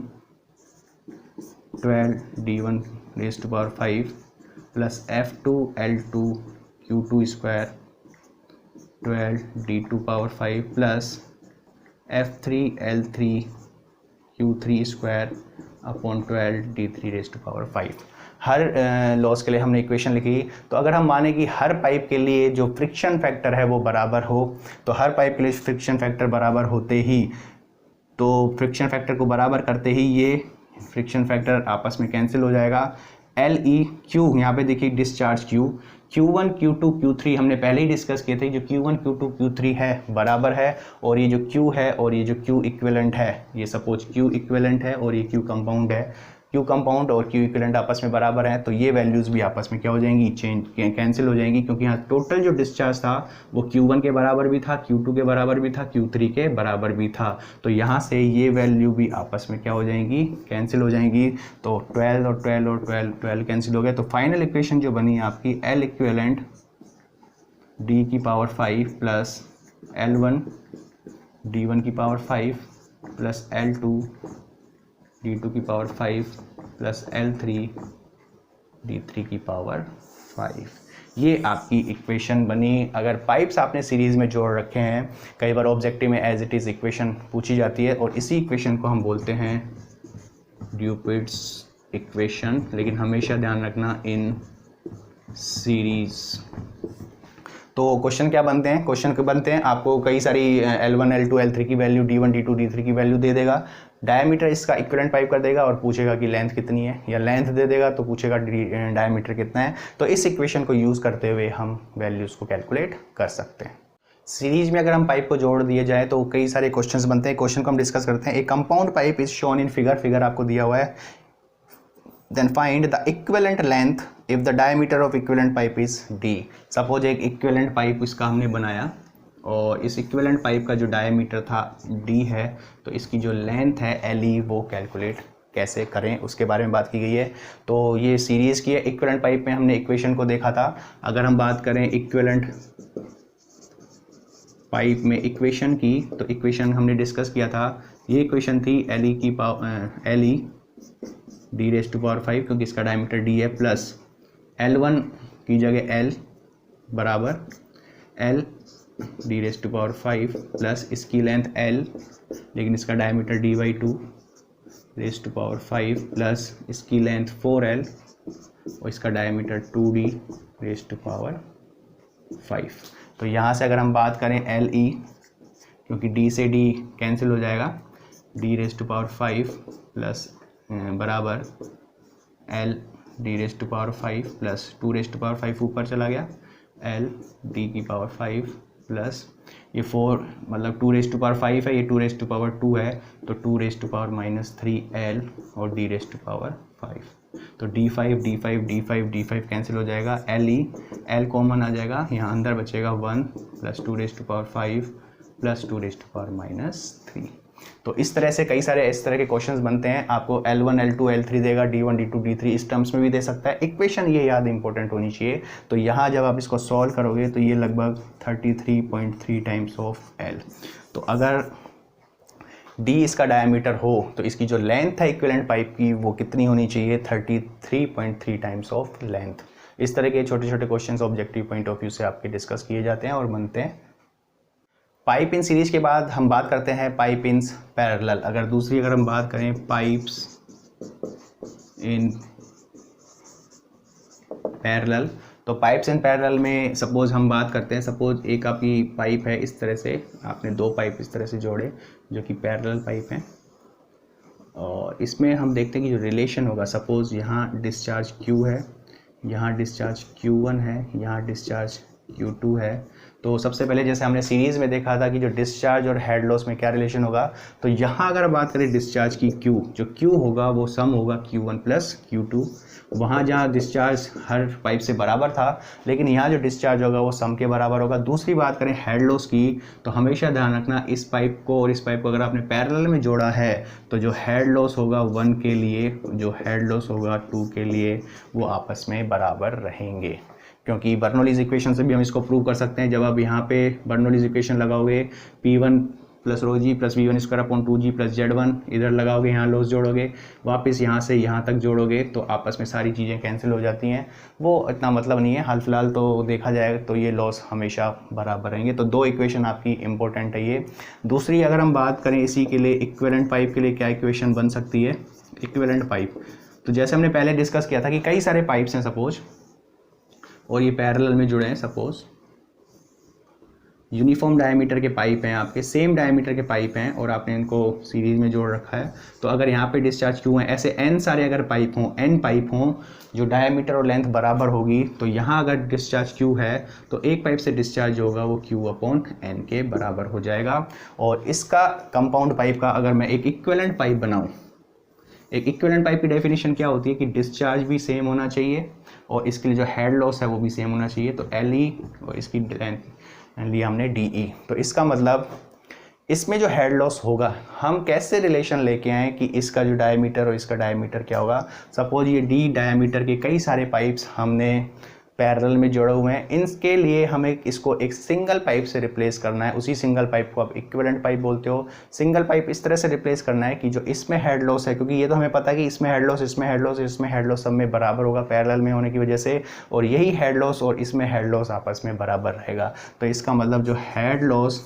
12 D1 raise to power 5 plus F2 L2 Q2² 12 D2 power 5 plus F3 L3 Q3² upon 12 D3 raise to power 5। हर लॉस के लिए हमने इक्वेशन लिखी। तो अगर हम माने कि हर पाइप के लिए जो फ्रिक्शन फैक्टर है वो बराबर हो, तो हर पाइप के लिए फ्रिक्शन फैक्टर बराबर होते ही, तो फ्रिक्शन फैक्टर को बराबर करते ही ये फ्रिक्शन फैक्टर आपस में कैंसिल हो जाएगा। LEQ यहाँ पे देखिए डिस्चार्ज Q1 Q2 Q3 हमने पहले ही डिस्कस किए थे। जो Q1 Q2 Q3 है बराबर है, और ये जो Q है और ये जो Q इक्विवेलेंट है, ये सपोज Q इक्विवेलेंट है और ये Q कंपाउंड है, Q कंपाउंड और Q इक्विवेलेंट आपस में बराबर हैं, तो ये वैल्यूज़ भी आपस में क्या हो जाएंगी, कैंसिल हो जाएंगी। क्योंकि यहाँ टोटल जो डिस्चार्ज था वो Q1 के बराबर भी था, Q2 के बराबर भी था, Q3 के बराबर भी था। तो यहाँ से ये वैल्यू भी आपस में क्या हो जाएंगी, कैंसिल हो जाएंगी। तो 12 और 12 और 12 कैंसिल हो गए। तो फाइनल इक्वेशन जो बनी आपकी L इक्विवेलेंट D की पावर 5 प्लस L1 D1 की पावर 5 प्लस L2 D2 की पावर 5 प्लस L3 D3 की पावर 5। ये आपकी इक्वेशन बनी। अगर पाइप्स आपने सीरीज़ में जोड़ रखे हैं, कई बार ऑब्जेक्टिव में एज इट इज़ इक्वेशन पूछी जाती है, और इसी इक्वेशन को हम बोलते हैं ड्यूपिट्स इक्वेशन। लेकिन हमेशा ध्यान रखना इन सीरीज़। तो क्वेश्चन क्या बनते हैं, क्वेश्चन के बनते हैं आपको कई सारी L1 L2 L3 की वैल्यू, D1 D2 D3 की वैल्यू दे देगा। डायमीटर इसका इक्विवेलेंट पाइप कर देगा और पूछेगा कि लेंथ कितनी है, या लेंथ दे देगा तो पूछेगा डायमीटर कितना है। तो इस इक्वेशन को यूज़ करते हुए हम वैल्यूज़ को कैलकुलेट कर सकते हैं। सीरीज में अगर हम पाइप को जोड़ दिए जाए तो कई सारे क्वेश्चंस बनते हैं। क्वेश्चन को हम डिस्कस करते हैं। ए compound pipe is shown in figure आपको दिया हुआ है। Then find the equivalent length if the diameter of equivalent pipe is D। Suppose एक इक्विवेलेंट पाइप इसका हमने बनाया, और इस इक्विवेलेंट पाइप का जो डायमीटर था D है, तो इसकी जो लेंथ है LE वो कैलकुलेट कैसे करें उसके बारे में बात की गई है। तो ये सीरीज़ की है। इक्विवेलेंट पाइप में हमने इक्वेशन को देखा था। अगर हम बात करें इक्विवेलेंट पाइप में इक्वेशन की, तो इक्वेशन हमने डिस्कस किया था। ये इक्वेशन थी LE की पावर LE D⁵ क्योंकि इसका डायमीटर D है, प्लस L1 की जगह L बराबर L D⁵ प्लस इसकी लेंथ L, लेकिन इसका डायमीटर D/2 5 प्लस इसकी लेंथ 4L और इसका डायमीटर 2D⁵ 5। तो यहाँ से अगर हम बात करें LE, क्योंकि D से D कैंसिल हो जाएगा, D⁵ प्लस बराबर L D raise to power 5 plus 2 raise to power 5 ऊपर चला गया, एल डी की पावर 5 प्लस ये 4 मतलब 2 रेज टू पावर 5 है, ये 2 रेज टू पावर 2 है, तो 2 रेज टू पावर -3 एल और डी रेज टू पावर 5। तो d5 d5 d5 d5 cancel हो जाएगा, एल कॉमन आ जाएगा, यहाँ अंदर बचेगा 1 plus 2 raise to power 5 plus 2 raise to power -3। तो इस तरह से कई सारे इस तरह के क्वेश्चंस बनते हैं। आपको L1 L2 L3 देगा, D1 D2 D3 इस टर्म्स में भी दे सकता है। इक्वेशन ये याद इंपॉर्टेंट होनी चाहिए। तो यहाँ जब आप इसको सॉल्व करोगे तो ये लगभग 33.3 टाइम्स ऑफ L। तो अगर D इसका डायमीटर हो तो इसकी जो लेंथ है इक्विवेलेंट पाइप की वो कितनी होनी चाहिए, 33.3 टाइम्स ऑफ लेंथ। इस तरह के छोटे छोटे questions objective point of view से आपके डिस्कस किए जाते हैं और बनते हैं। पाइप इन सीरीज के बाद हम बात करते हैं पाइप इन पैरेलल। अगर हम बात करें पाइप्स इन पैरेलल, तो पाइप्स इन पैरेलल में सपोज हम बात करते हैं, सपोज एक आपकी पाइप है इस तरह से, आपने दो पाइप इस तरह से जोड़े जो कि पैरेलल पाइप हैं, और इसमें हम देखते हैं कि जो रिलेशन होगा, सपोज यहाँ डिस्चार्ज Q है, यहाँ डिस्चार्ज Q1 है, यहाँ डिस्चार्ज Q2 है। तो सबसे पहले जैसे हमने सीरीज़ में देखा था कि जो डिस्चार्ज और हेड लॉस में क्या रिलेशन होगा, तो यहाँ अगर बात करें डिस्चार्ज की Q, जो Q होगा वो सम होगा Q1 प्लस Q2। वहाँ जहाँ डिस्चार्ज हर पाइप से बराबर था, लेकिन यहाँ जो डिस्चार्ज होगा वो सम के बराबर होगा। दूसरी बात करें हेड लॉस की, तो हमेशा ध्यान रखना इस पाइप को और इस पाइप को अगर आपने पैरेलल में जोड़ा है तो जो हेड लॉस होगा 1 के लिए, जो हेड लॉस होगा 2 के लिए, वो आपस में बराबर रहेंगे। क्योंकि बर्नौलीज इक्वेशन से भी हम इसको प्रूव कर सकते हैं। जब आप यहाँ पे बर्नौलीज इक्वेशन लगाओगे, P1 प्लस रो जी plus V1 square upon 2G plus Z1 इधर लगाओगे, यहाँ लॉस जोड़ोगे, वापस यहाँ से यहाँ तक जोड़ोगे, तो आपस में सारी चीज़ें कैंसिल हो जाती हैं। वो इतना मतलब नहीं है, हाल फिलहाल तो देखा जाए तो ये लॉस हमेशा बराबर रहेंगे। तो दो इक्वेशन आपकी इंपॉर्टेंट है ये। दूसरी अगर हम बात करें इसी के लिए इक्विवेलेंट पाइप के लिए क्या इक्वेशन बन सकती है, इक्विवेलेंट पाइप, तो जैसे हमने पहले डिस्कस किया था कि कई सारे पाइप्स हैं सपोज, और ये पैरेलल में जुड़े हैं, सपोज यूनिफॉर्म डायमीटर के पाइप हैं, आपके सेम डायमीटर के पाइप हैं और आपने इनको सीरीज में जोड़ रखा है। तो अगर यहाँ पे डिस्चार्ज Q है, ऐसे n सारे अगर पाइप हों, n पाइप हों जो डायमीटर और लेंथ बराबर होगी, तो यहाँ अगर डिस्चार्ज Q है तो एक पाइप से डिस्चार्ज होगा वो Q अपॉन n के बराबर हो जाएगा। और इसका कंपाउंड पाइप का अगर मैं एक इक्विवेलेंट पाइप बनाऊँ, एक इक्विवेलेंट पाइप की डेफिनेशन क्या होती है कि डिस्चार्ज भी सेम होना चाहिए और इसके लिए जो हेड लॉस है वो भी सेम होना चाहिए। तो LE और इसकी लिया हमने DE। तो इसका मतलब इसमें जो हेड लॉस होगा, हम कैसे रिलेशन लेके आए कि इसका जो डायमीटर और इसका डायमीटर क्या होगा। सपोज ये D डायमीटर के कई सारे पाइप्स हमने पैरेलल में जोड़े हुए हैं, इनके लिए हमें इसको एक सिंगल पाइप से रिप्लेस करना है। उसी सिंगल पाइप को आप इक्विवेलेंट पाइप बोलते हो। सिंगल पाइप इस तरह से रिप्लेस करना है कि जो इसमें हेड लॉस है, क्योंकि ये तो हमें पता है कि इसमें हेड लॉस, इसमें हेड लॉस, इसमें हेड लॉस सब में बराबर होगा पैरेलल में होने की वजह से, और यही हेड लॉस और इसमें हेड लॉस आपस में बराबर रहेगा। तो इसका मतलब जो हेड लॉस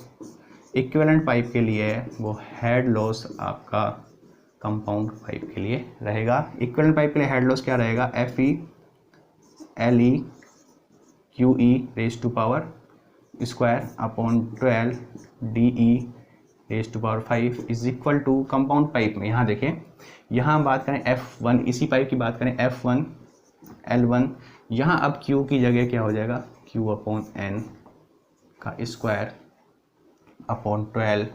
इक्विवेलेंट पाइप के लिए है वो हेड लॉस आपका कंपाउंड पाइप के लिए रहेगा। इक्विवेलेंट पाइप के लिए हेड लॉस क्या रहेगा, FE LE QE raise to power square upon 12 DE raise to power 5 is equal to compound pipe में। यहाँ देखें, यहाँ हम बात करें F1, इसी पाइप की बात करें F1 L1, यहाँ अब Q की जगह क्या हो जाएगा, Q अपॉन N का स्क्वायर अपॉन 12,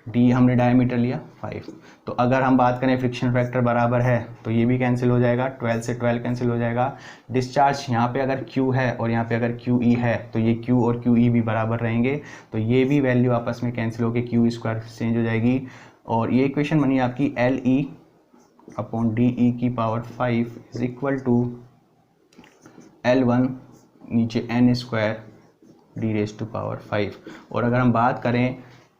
D हमने डायमीटर लिया 5। तो अगर हम बात करें फ्रिक्शन फैक्टर बराबर है तो ये भी कैंसिल हो जाएगा, 12 से 12 कैंसिल हो जाएगा। डिस्चार्ज यहाँ पे अगर Q है और यहाँ पे अगर QE है तो ये Q और QE भी बराबर रहेंगे, तो ये भी वैल्यू आपस में कैंसिल होकर Q स्क्वायर चेंज हो जाएगी। और ये इक्वेशन बनी आपकी LE अपॉन DE की power 5 is equal to L1 नीचे N square D raise to power 5। और अगर हम बात करें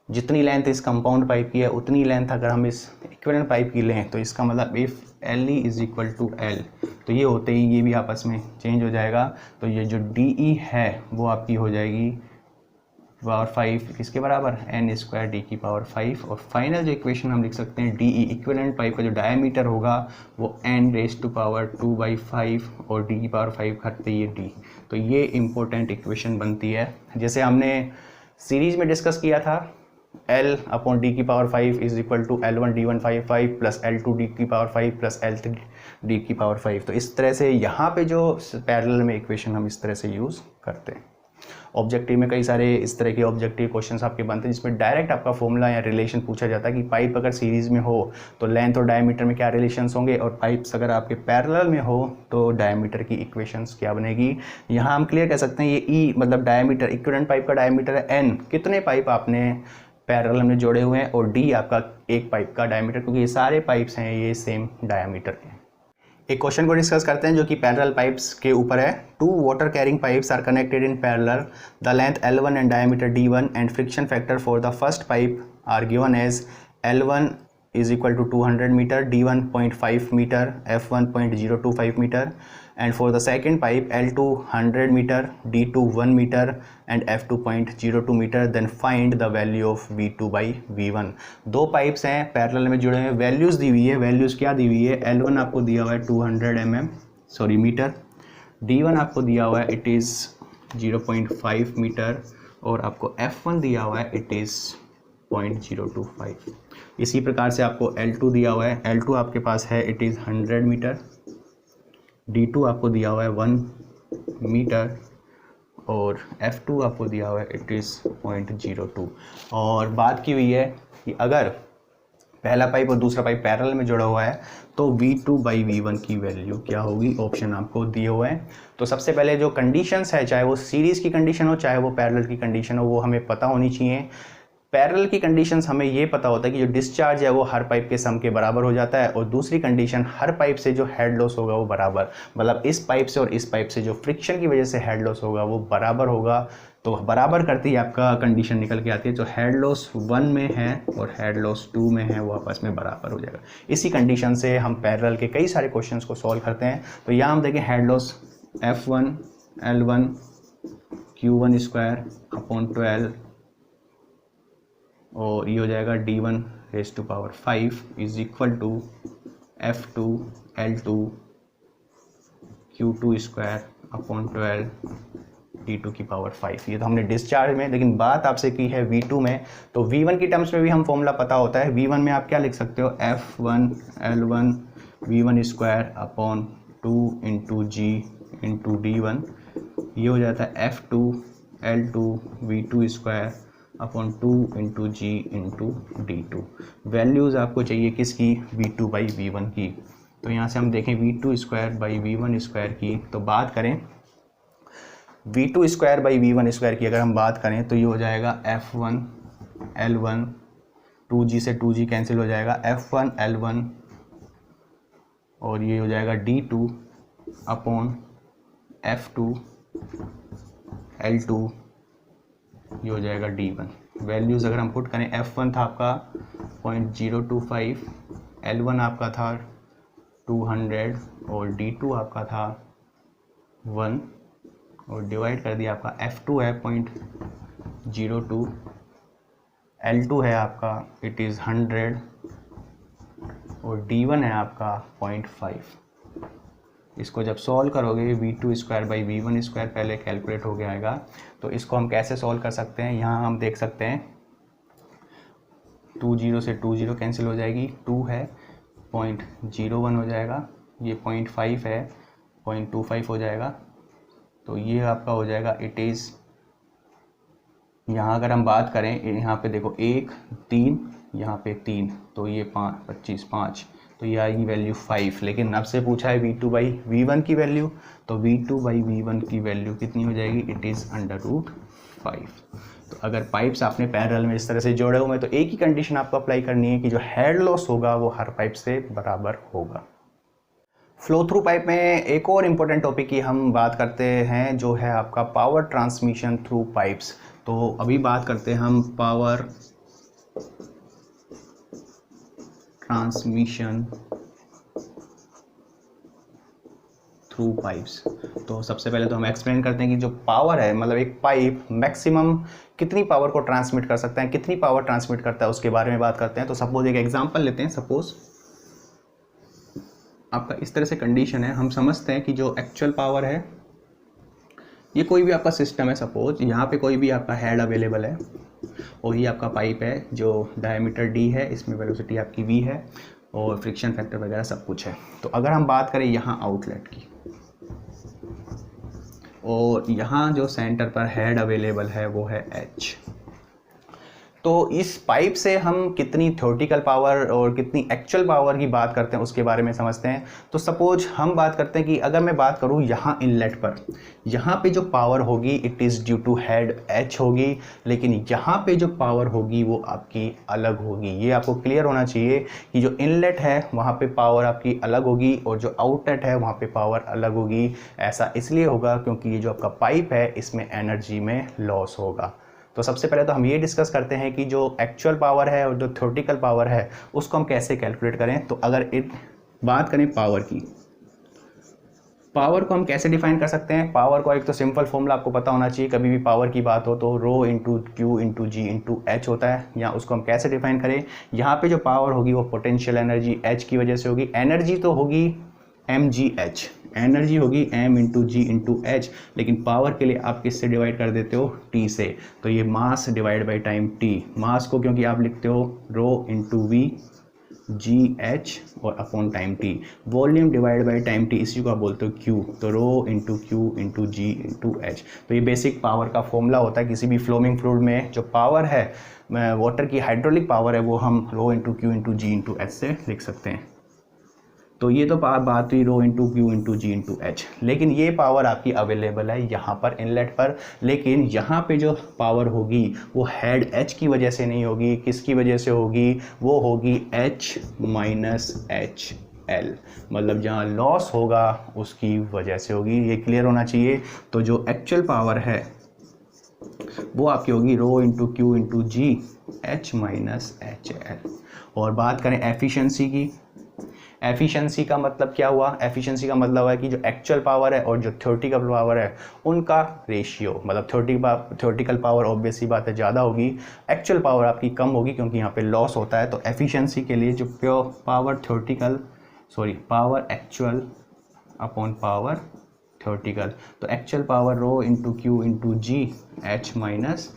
जितनी लेंथ इस कंपाउंड पाइप की है उतनी लेंथ अगर हम इस इक्विवेलेंट पाइप की लें, तो इसका मतलब if LE is equal to L, तो ये होते ही ये भी आपस में चेंज हो जाएगा। तो ये जो DE है वो आपकी हो जाएगी पावर 5 किसके बराबर, N स्क्वायर D की पावर 5। और फाइनल जो इक्वेशन हम लिख सकते हैं DE इक्विवेलेंट पाइप का जो डायमीटर होगा वो N रेज टू पावर 2/5 और D की पावर 5 करते ही D। तो ये इम्पोर्टेंट इक्वेशन बनती है। जैसे हमने सीरीज में डिस्कस किया था L अपॉन डी की power 5 is equal to L1 D1 5 plus L2 D की पावर 5 प्लस L3 डी की पावर 5। तो इस तरह से यहाँ पे जो पैरेलल में इक्वेशन हम इस तरह से यूज़ करते हैं। ऑब्जेक्टिव में कई सारे इस तरह के ऑब्जेक्टिव क्वेश्चंस आपके बनते हैं जिसमें डायरेक्ट आपका फॉर्मूला या रिलेशन पूछा जाता है कि पाइप अगर सीरीज़ में हो तो लेंथ और डायमीटर में क्या रिलेशंस होंगे, और पाइप्स अगर आपके पैरेलल में हो तो डायमीटर की इक्वेशंस क्या बनेगी। यहाँ हम क्लियर कह सकते हैं ये ई मतलब डायमीटर, इक्विवेलेंट पाइप का डायमीटर है एन, कितने पाइप आपने पैरेलल में जोड़े हुए हैं, और डी आपका एक पाइप का डायमीटर, क्योंकि ये सारे पाइप्स हैं ये सेम डायमीटर के। एक क्वेश्चन को डिस्कस करते हैं जो कि पैरेलल पाइप्स के ऊपर है। 2 water carrying pipes are connected in parallel, the length L1 and diameter D1 and friction factor for the first pipe are given as L1 is equal to 200 meter, D1 0.5 meter, F1 0.025 meter, and for the second pipe L2 100 meter, D2 1 meter and F2 0.02 meter, then find the value of V2 by V1। दो pipes हैं parallel में जुड़े हुए, values दी हुई है। Values क्या दी हुई है, L1 आपको दिया हुआ है 200 मीटर, D1 आपको दिया हुआ है इट इज़ 0.5 मीटर, और आपको F1 दिया हुआ है इट इज़ 0.025। इसी प्रकार से आपको L2 दिया हुआ है, L2 आपके पास है इट इज़ 100 मीटर, D2 आपको दिया हुआ है 1 मीटर, और F2 आपको दिया हुआ है इट इज़ 0.02। और बात की हुई है कि अगर पहला पाइप और दूसरा पाइप पैरेलल में जुड़ा हुआ है तो V2 बाई V1 की वैल्यू क्या होगी, ऑप्शन आपको दिए हुए हैं। तो सबसे पहले जो कंडीशंस है, चाहे वो सीरीज़ की कंडीशन हो चाहे वो पैरेलल की कंडीशन हो, वो हमें पता होनी चाहिए। पैरेलल की कंडीशंस हमें ये पता होता है कि जो डिस्चार्ज है वो हर पाइप के सम के बराबर हो जाता है, और दूसरी कंडीशन हर पाइप से जो हेड लॉस होगा वो बराबर, मतलब इस पाइप से और इस पाइप से जो फ्रिक्शन की वजह से हेड लॉस होगा वो बराबर होगा। तो बराबर करती ही आपका कंडीशन निकल के आती है, जो हेड लॉस 1 में है और हेड लॉस 2 में है वो आपस में बराबर हो जाएगा। इसी कंडीशन से हम पैरेलल के कई सारे क्वेश्चंस को सॉल्व करते हैं। तो यहाँ हम देखें head loss F1 L1 Q1 square upon 12, और ये हो जाएगा D1 raise to power 5 is equal to F2 L2 Q2 square upon 12 D2 की पावर 5। ये तो हमने डिस्चार्ज में, लेकिन बात आपसे की है V2 में। तो V1 की टर्म्स में भी हम फॉर्मूला पता होता है। V1 में आप क्या लिख सकते हो, F1 L1 V1 square upon 2 into G into D1, ये हो जाता है F2 L2 V2 square upon 2 into G into D2। Values आपको चाहिए किसकी, V2 बाई V1 की। तो यहाँ से हम देखें V2 square by V1 square की, तो बात करें V2 square by V1 square की अगर हम बात करें तो ये हो जाएगा F1 L1, 2G से 2G कैंसिल हो जाएगा, F1 L1, और ये हो जाएगा D2 अपॉन F2 L2, ये हो जाएगा D1। वैल्यूज़ अगर हम पुट करें, F1 था आपका 0.025, L1 आपका था 200 और D2 आपका था 1, और डिवाइड कर दिया आपका F2 है 0.02, L2 है आपका इट इज़ 100 और D1 है आपका 0.5। इसको जब सॉल्व करोगे V2 square by V1 square पहले कैलकुलेट हो गया आएगा। तो इसको हम कैसे सॉल्व कर सकते हैं, यहाँ हम देख सकते हैं 20 से 20 कैंसिल हो जाएगी, 2 है 0.01 हो जाएगा, ये 0.5 है 0.25 हो जाएगा। तो ये आपका हो जाएगा इट इज़, यहाँ अगर हम बात करें यहाँ पे देखो 1 3 यहाँ पे 3, तो ये 5 25 5, तो ये आएगी वैल्यू 5। लेकिन अब से पूछा है V2 बाई V1 की वैल्यू, तो V2 बाई V1 की वैल्यू कितनी हो जाएगी, इट इज़ √5। तो अगर पाइप्स आपने पैरेलल में इस तरह से जोड़े हुए हैं तो एक ही कंडीशन आपको अप्लाई करनी है कि जो हेड लॉस होगा वो हर पाइप से बराबर होगा। फ्लो थ्रू पाइप में एक और इम्पोर्टेंट टॉपिक की हम बात करते हैं जो है आपका पावर ट्रांसमिशन थ्रू पाइप्स। तो अभी बात करते हैं हम पावर ट्रांसमिशन थ्रू पाइप्स। तो सबसे पहले तो हम एक्सप्लेन करते हैं कि जो पावर है, मतलब एक पाइप मैक्सिमम कितनी पावर को ट्रांसमिट कर सकता है, कितनी पावर ट्रांसमिट करता है उसके बारे में बात करते हैं। तो सपोज एक एग्जांपल लेते हैं, सपोज आपका इस तरह से कंडीशन है, हम समझते हैं कि जो एक्चुअल पावर है ये कोई भी आपका सिस्टम है, सपोज यहाँ पे कोई भी आपका हेड अवेलेबल है और ये आपका पाइप है जो डायमीटर d है, इसमें वेलोसिटी आपकी v है और फ्रिक्शन फैक्टर वगैरह सब कुछ है। तो अगर हम बात करें यहाँ आउटलेट की और यहाँ जो सेंटर पर हेड अवेलेबल है वो है h, तो इस पाइप से हम कितनी थ्योरेटिकल पावर और कितनी एक्चुअल पावर की बात करते हैं उसके बारे में समझते हैं। तो सपोज हम बात करते हैं कि अगर मैं बात करूं यहाँ इनलेट पर, यहाँ पे जो पावर होगी it is due to head h होगी, लेकिन यहाँ पे जो पावर होगी वो आपकी अलग होगी। ये आपको क्लियर होना चाहिए कि जो इनलेट है वहाँ पे पावर आपकी अलग होगी और जो आउटलेट है वहाँ पे पावर अलग होगी। ऐसा इसलिए होगा क्योंकि ये जो आपका पाइप है इसमें एनर्जी में लॉस होगा। तो सबसे पहले तो हम ये डिस्कस करते हैं कि जो एक्चुअल पावर है और जो थ्योरेटिकल पावर है उसको हम कैसे कैलकुलेट करें। तो अगर बात करें पावर की, पावर को हम कैसे डिफाइन कर सकते हैं। पावर को एक तो सिंपल फॉर्मूला आपको पता होना चाहिए, कभी भी पावर की बात हो तो rho into Q into G into H होता है। या उसको हम कैसे डिफाइन करें, यहाँ पे जो पावर होगी वो पोटेंशियल एनर्जी एच की वजह से होगी। एनर्जी तो होगी एम जी एच, एनर्जी होगी M into G into H, लेकिन पावर के लिए आप किससे डिवाइड कर देते हो, टी से। तो ये mass divide by time T, mass को क्योंकि आप लिखते हो rho into V G H और upon time T, volume divide by time T, इसी को आप बोलते हो क्यू। तो rho into Q into G into H. तो ये बेसिक पावर का फॉर्मूला होता है। किसी भी फ्लोइंग फ्लूइड में जो पावर है, वाटर की हाइड्रोलिक पावर है, वो हम रो into Q into G into H से लिख सकते हैं। तो ये तो बात हुई रो into Q into G into H, लेकिन ये पावर आपकी अवेलेबल है यहाँ पर इनलेट पर। लेकिन यहाँ पे जो पावर होगी वो हेड एच की वजह से नहीं होगी, किसकी वजह से होगी, वो होगी एच माइनस एच एल, मतलब जहाँ लॉस होगा उसकी वजह से होगी। ये क्लियर होना चाहिए। तो जो एक्चुअल पावर है वो आपकी होगी रो इंटू क्यू इंटू जी एच माइनस एच एल। और बात करें एफिशिएंसी की, एफिशिएंसी का मतलब क्या हुआ, एफिशिएंसी का मतलब है कि जो एक्चुअल पावर है और जो थ्योरेटिकल पावर है उनका रेशियो, मतलब थ्योरेटिकल पावर ऑब्वियसली बात है ज़्यादा होगी, एक्चुअल पावर आपकी कम होगी क्योंकि यहाँ पे लॉस होता है। तो एफिशिएंसी के लिए जो pure power actual upon power theoretical, तो actual power rho into Q into जी एच माइनस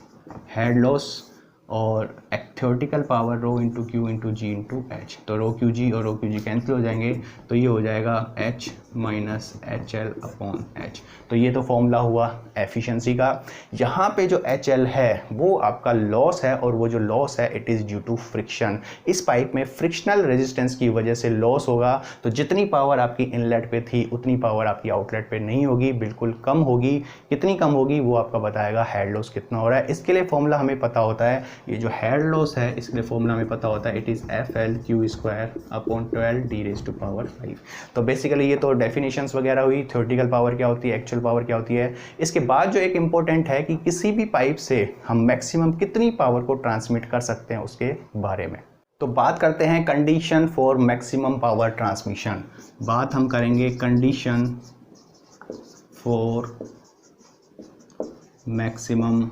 हेड लॉस, और theoretical power rho into Q into G into H. तो रो क्यू जी और रो क्यू जी कैंसिल हो जाएंगे, तो ये हो जाएगा H minus H L upon H. तो ये तो फॉर्मूला हुआ एफिशिएंसी का। यहाँ पे जो एच एल है वो आपका लॉस है, और वो जो लॉस है it is due to friction. इस पाइप में फ्रिक्शनल रेजिस्टेंस की वजह से लॉस होगा। तो जितनी पावर आपकी इनलेट पे थी उतनी पावर आपकी आउटलेट पे नहीं होगी, बिल्कुल कम होगी। कितनी कम होगी वो आपका बताएगा हेड लॉस कितना हो रहा है। इसके लिए फॉर्मूला हमें पता होता है, ये जो हेड लॉस है इसके लिए फॉर्मूला हमें पता होता है, it is F L Q square upon 12 D raise to power 5। तो बेसिकली ये तो डेफिनेशंस वगैरह हुई, थ्योरेटिकल पावर क्या होती है, एक्चुअल पावर क्या होती है। इसके बाद जो एक इंपॉर्टेंट है कि किसी भी पाइप से हम मैक्सिमम कितनी पावर को ट्रांसमिट कर सकते हैं उसके बारे में। तो बात करते हैं condition for maximum power transmission. बात हम करेंगे condition for maximum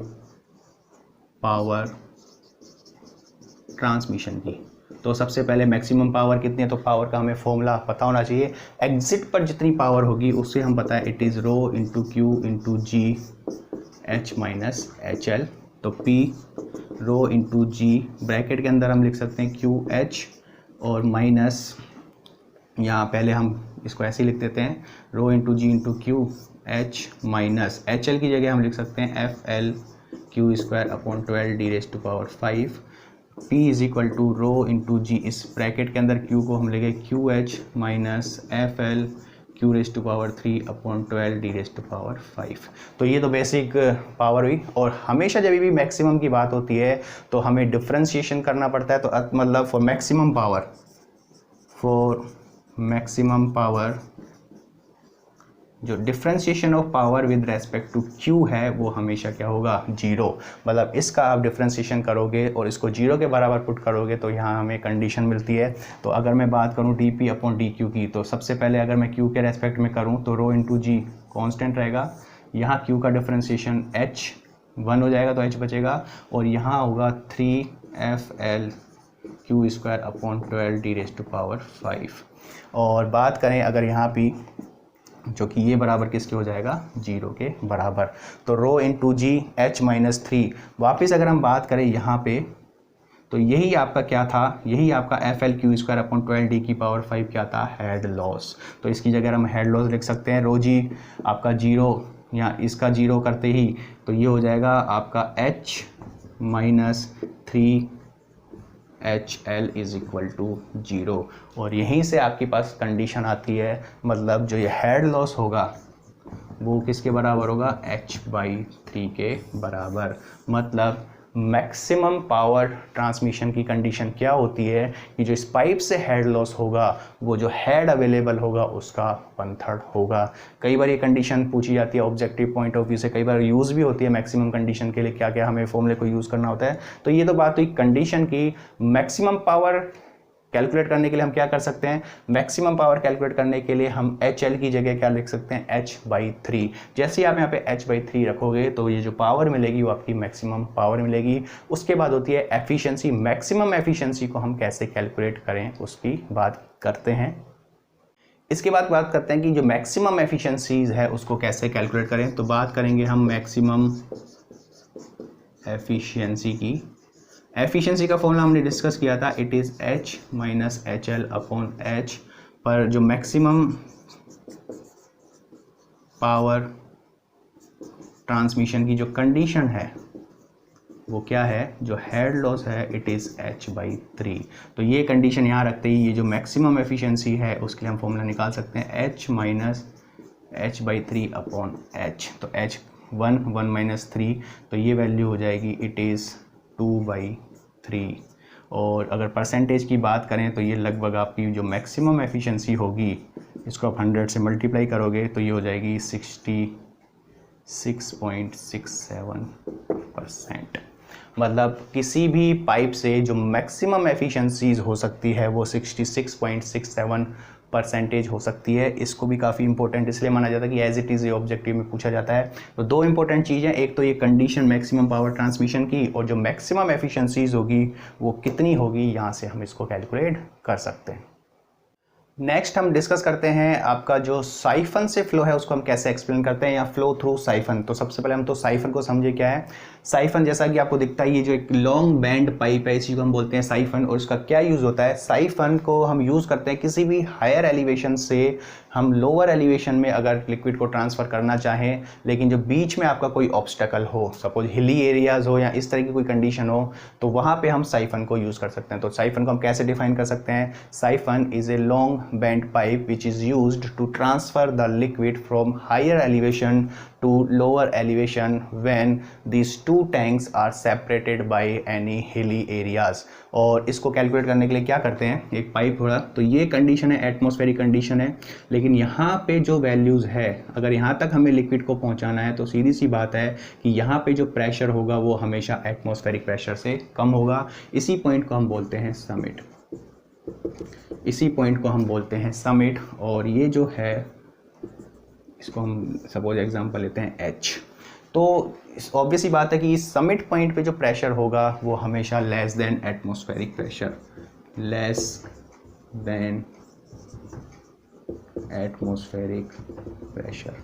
power transmission की। तो सबसे पहले मैक्सिमम पावर कितनी है, तो पावर का हमें फॉर्मूला पता होना चाहिए। एग्जिट पर जितनी पावर होगी उससे हम पता है it is rho into Q into ji H minus H L. तो P rho into g, bracket के अंदर हम लिख सकते हैं क्यू एच और माइनस, यहाँ पहले हम इसको ऐसे ही लिख देते हैं rho into G into Q H minus H L की जगह हम लिख सकते हैं F L Q square upon 12 D raise to power 5। P is equal to rho into G, इस ब्रैकेट के अंदर Q को हम लेंगे Q H minus F L Q raise to power 3 upon 12 D raise to power 5। तो ये तो basic power हुई। और हमेशा जब भी मैक्सिमम की बात होती है तो हमें डिफ्रेंशिएशन करना पड़ता है। तो मतलब फॉर मैक्सिमम पावर जो differentiation of power with respect to Q है वो हमेशा क्या होगा, जीरो। मतलब इसका आप डिफ्रेंशिएशन करोगे और इसको जीरो के बराबर पुट करोगे तो यहाँ हमें कंडीशन मिलती है। तो अगर मैं बात करूँ dP अपॉन dQ की, तो सबसे पहले अगर मैं Q के रेस्पेक्ट में करूँ तो रो इंटू जी कॉन्स्टेंट रहेगा, यहाँ Q का डिफ्रेंशिएशन H 1 हो जाएगा तो H बचेगा, और यहाँ होगा 3FL Q square upon 12 D raise to power 5। और बात करें अगर यहाँ भी जो कि ये बराबर किसके हो जाएगा, 0 के बराबर। तो रो इंटू जी एच माइनस 3। वापिस अगर हम बात करें यहाँ पे, तो यही आपका क्या था, यही आपका F L Q square upon 12 d की पावर 5 क्या था, हेड लॉस। तो इसकी जगह हम हेड लॉस लिख सकते हैं, रो जी आपका 0 या इसका 0 करते ही तो ये हो जाएगा आपका h minus 3 H L is equal to 0। और यहीं से आपके पास कंडीशन आती है, मतलब जो ये हेड लॉस होगा वो किसके बराबर होगा, h/3 के बराबर। मतलब मैक्सिमम पावर ट्रांसमिशन की कंडीशन क्या होती है कि जो इस पाइप से हेड लॉस होगा वो जो हेड अवेलेबल होगा उसका 1/3 होगा। कई बार ये कंडीशन पूछी जाती है ऑब्जेक्टिव पॉइंट ऑफ व्यू से, कई बार यूज़ भी होती है मैक्सिमम कंडीशन के लिए, क्या क्या हमें फॉर्मूले को यूज़ करना होता है। तो ये तो बात हुई कंडीशन की। मैक्सिमम पावर कैलकुलेट करने के लिए हम क्या कर सकते हैं, मैक्सिमम पावर कैलकुलेट करने के लिए हम एच एल की जगह क्या लिख सकते हैं, h/3। जैसे ही आप यहाँ पे h/3 रखोगे तो ये जो पावर मिलेगी वो आपकी मैक्सिमम पावर मिलेगी। उसके बाद होती है एफिशिएंसी। मैक्सिमम एफिशिएंसी को हम कैसे कैलकुलेट करें उसकी बात करते हैं। इसके बाद बात करते हैं कि जो मैक्सिमम एफिशिएंसीज है उसको कैसे कैलकुलेट करें। तो बात करेंगे हम मैक्सिमम एफिशिएंसी की। एफिशिएंसी का फॉर्मूला हमने डिस्कस किया था, it is h minus H L upon H. पर जो मैक्सिमम पावर ट्रांसमिशन की जो कंडीशन है वो क्या है, जो हेड लॉस है, इट इज़ h/3। तो ये कंडीशन यहाँ रखते ही ये जो मैक्सिमम एफिशिएंसी है उसके लिए हम फॉर्मूला निकाल सकते हैं, h minus h/3 upon h। तो h 1 माइनस 3, तो ये वैल्यू हो जाएगी इट इज़ 2/3। और अगर परसेंटेज की बात करें तो ये लगभग आपकी जो मैक्सिमम एफिशिएंसी होगी इसको आप 100 से मल्टीप्लाई करोगे तो ये हो जाएगी 66.67%। मतलब किसी भी पाइप से जो मैक्सिमम एफिशिएंसीज हो सकती है वो 66.67% हो सकती है। इसको भी काफ़ी इंपॉर्टेंट इसलिए माना जाता है कि एज इट इज़ ये ऑब्जेक्टिव में पूछा जाता है। तो दो इंपॉर्टेंट चीज़ें, एक तो ये कंडीशन मैक्सिमम पावर ट्रांसमिशन की, और जो मैक्सिमम एफिशिएंसीज होगी वो कितनी होगी, यहाँ से हम इसको कैलकुलेट कर सकते हैं। नेक्स्ट हम डिस्कस करते हैं आपका जो साइफन से फ्लो है उसको हम कैसे एक्सप्लेन करते हैं, या फ्लो थ्रू साइफन। तो सबसे पहले हम तो साइफन को समझे क्या है। साइफन जैसा कि आपको दिखता है ये जो एक लॉन्ग बैंड पाइप है इसी को हम बोलते हैं साइफन। और इसका क्या यूज़ होता है, साइफन को हम यूज़ करते हैं किसी भी हायर एलिवेशन से हम लोअर एलिवेशन में अगर लिक्विड को ट्रांसफ़र करना चाहें, लेकिन जो बीच में आपका कोई ऑब्स्टेकल हो, सपोज हिली एरियाज़ हो या इस तरह की कोई कंडीशन हो, तो वहाँ पे हम साइफन को यूज़ कर सकते हैं। तो साइफन को हम कैसे डिफाइन कर सकते हैं, siphon is a long bent pipe which is used to transfer the liquid from higher elevation to lower elevation when these two tanks are separated by any hilly areas। और इसको calculate करने के लिए क्या करते हैं, एक पाइप थोड़ा, तो ये कंडीशन है एटमॉस्फेरिक कंडीशन है, लेकिन यहाँ पे जो वैल्यूज़ है अगर यहाँ तक हमें लिक्विड को पहुँचाना है तो सीधी सी बात है कि यहाँ पे जो प्रेशर होगा वो हमेशा एटमॉस्फेरिक प्रेशर से कम होगा। इसी पॉइंट को हम बोलते हैं समिट, इसी पॉइंट को हम बोलते हैं समिट। और ये जो है इसको हम सपोज एग्जांपल लेते हैं H। तो ऑब्वियस ही बात है कि इस समिट पॉइंट पे जो प्रेशर होगा वो हमेशा less than atmospheric pressure, less than atmospheric pressure.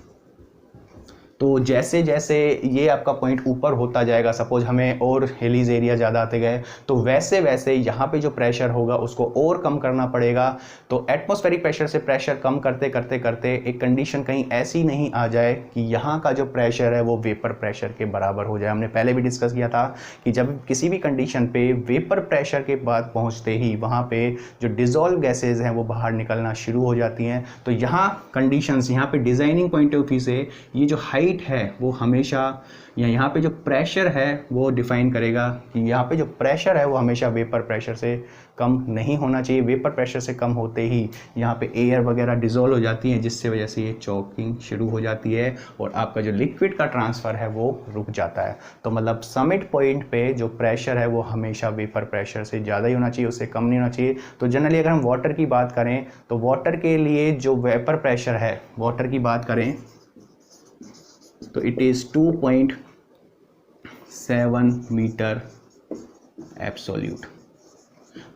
तो जैसे जैसे ये आपका पॉइंट ऊपर होता जाएगा, सपोज हमें और हिलीज एरिया ज़्यादा आते गए, तो वैसे वैसे यहाँ पे जो प्रेशर होगा उसको और कम करना पड़ेगा। तो एटमॉस्फेरिक प्रेशर से प्रेशर कम करते करते करते एक कंडीशन कहीं ऐसी नहीं आ जाए कि यहाँ का जो प्रेशर है वो वेपर प्रेशर के बराबर हो जाए। हमने पहले भी डिस्कस किया था कि जब किसी भी कंडीशन पे वेपर प्रेशर के बाद पहुँचते ही वहाँ पे जो डिज़ोल्व गैसेज हैं वो बाहर निकलना शुरू हो जाती हैं। तो यहाँ कंडीशंस, यहाँ पे डिज़ाइनिंग पॉइंट ऑफ व्यू से ये जो हाइट है वो हमेशा, या यहाँ पे जो प्रेशर है वो डिफाइन करेगा कि यहाँ पे जो प्रेशर है वो हमेशा वेपर प्रेशर से कम नहीं होना चाहिए। वेपर प्रेशर से कम होते ही यहाँ पे एयर वगैरह डिज़ोल्व हो जाती है, जिससे वजह से ये चॉकिंग शुरू हो जाती है और आपका जो लिक्विड का ट्रांसफ़र है वो रुक जाता है। तो मतलब समिट पॉइंट पे जो प्रेशर है वो हमेशा वेपर प्रेशर से ज़्यादा ही होना चाहिए, उससे कम नहीं होना चाहिए। तो जनरली अगर हम वाटर की बात करें तो वाटर के लिए जो वेपर प्रेशर है, वाटर की बात करें तो इट इज़ 2.7 मीटर एब्सोल्यूट।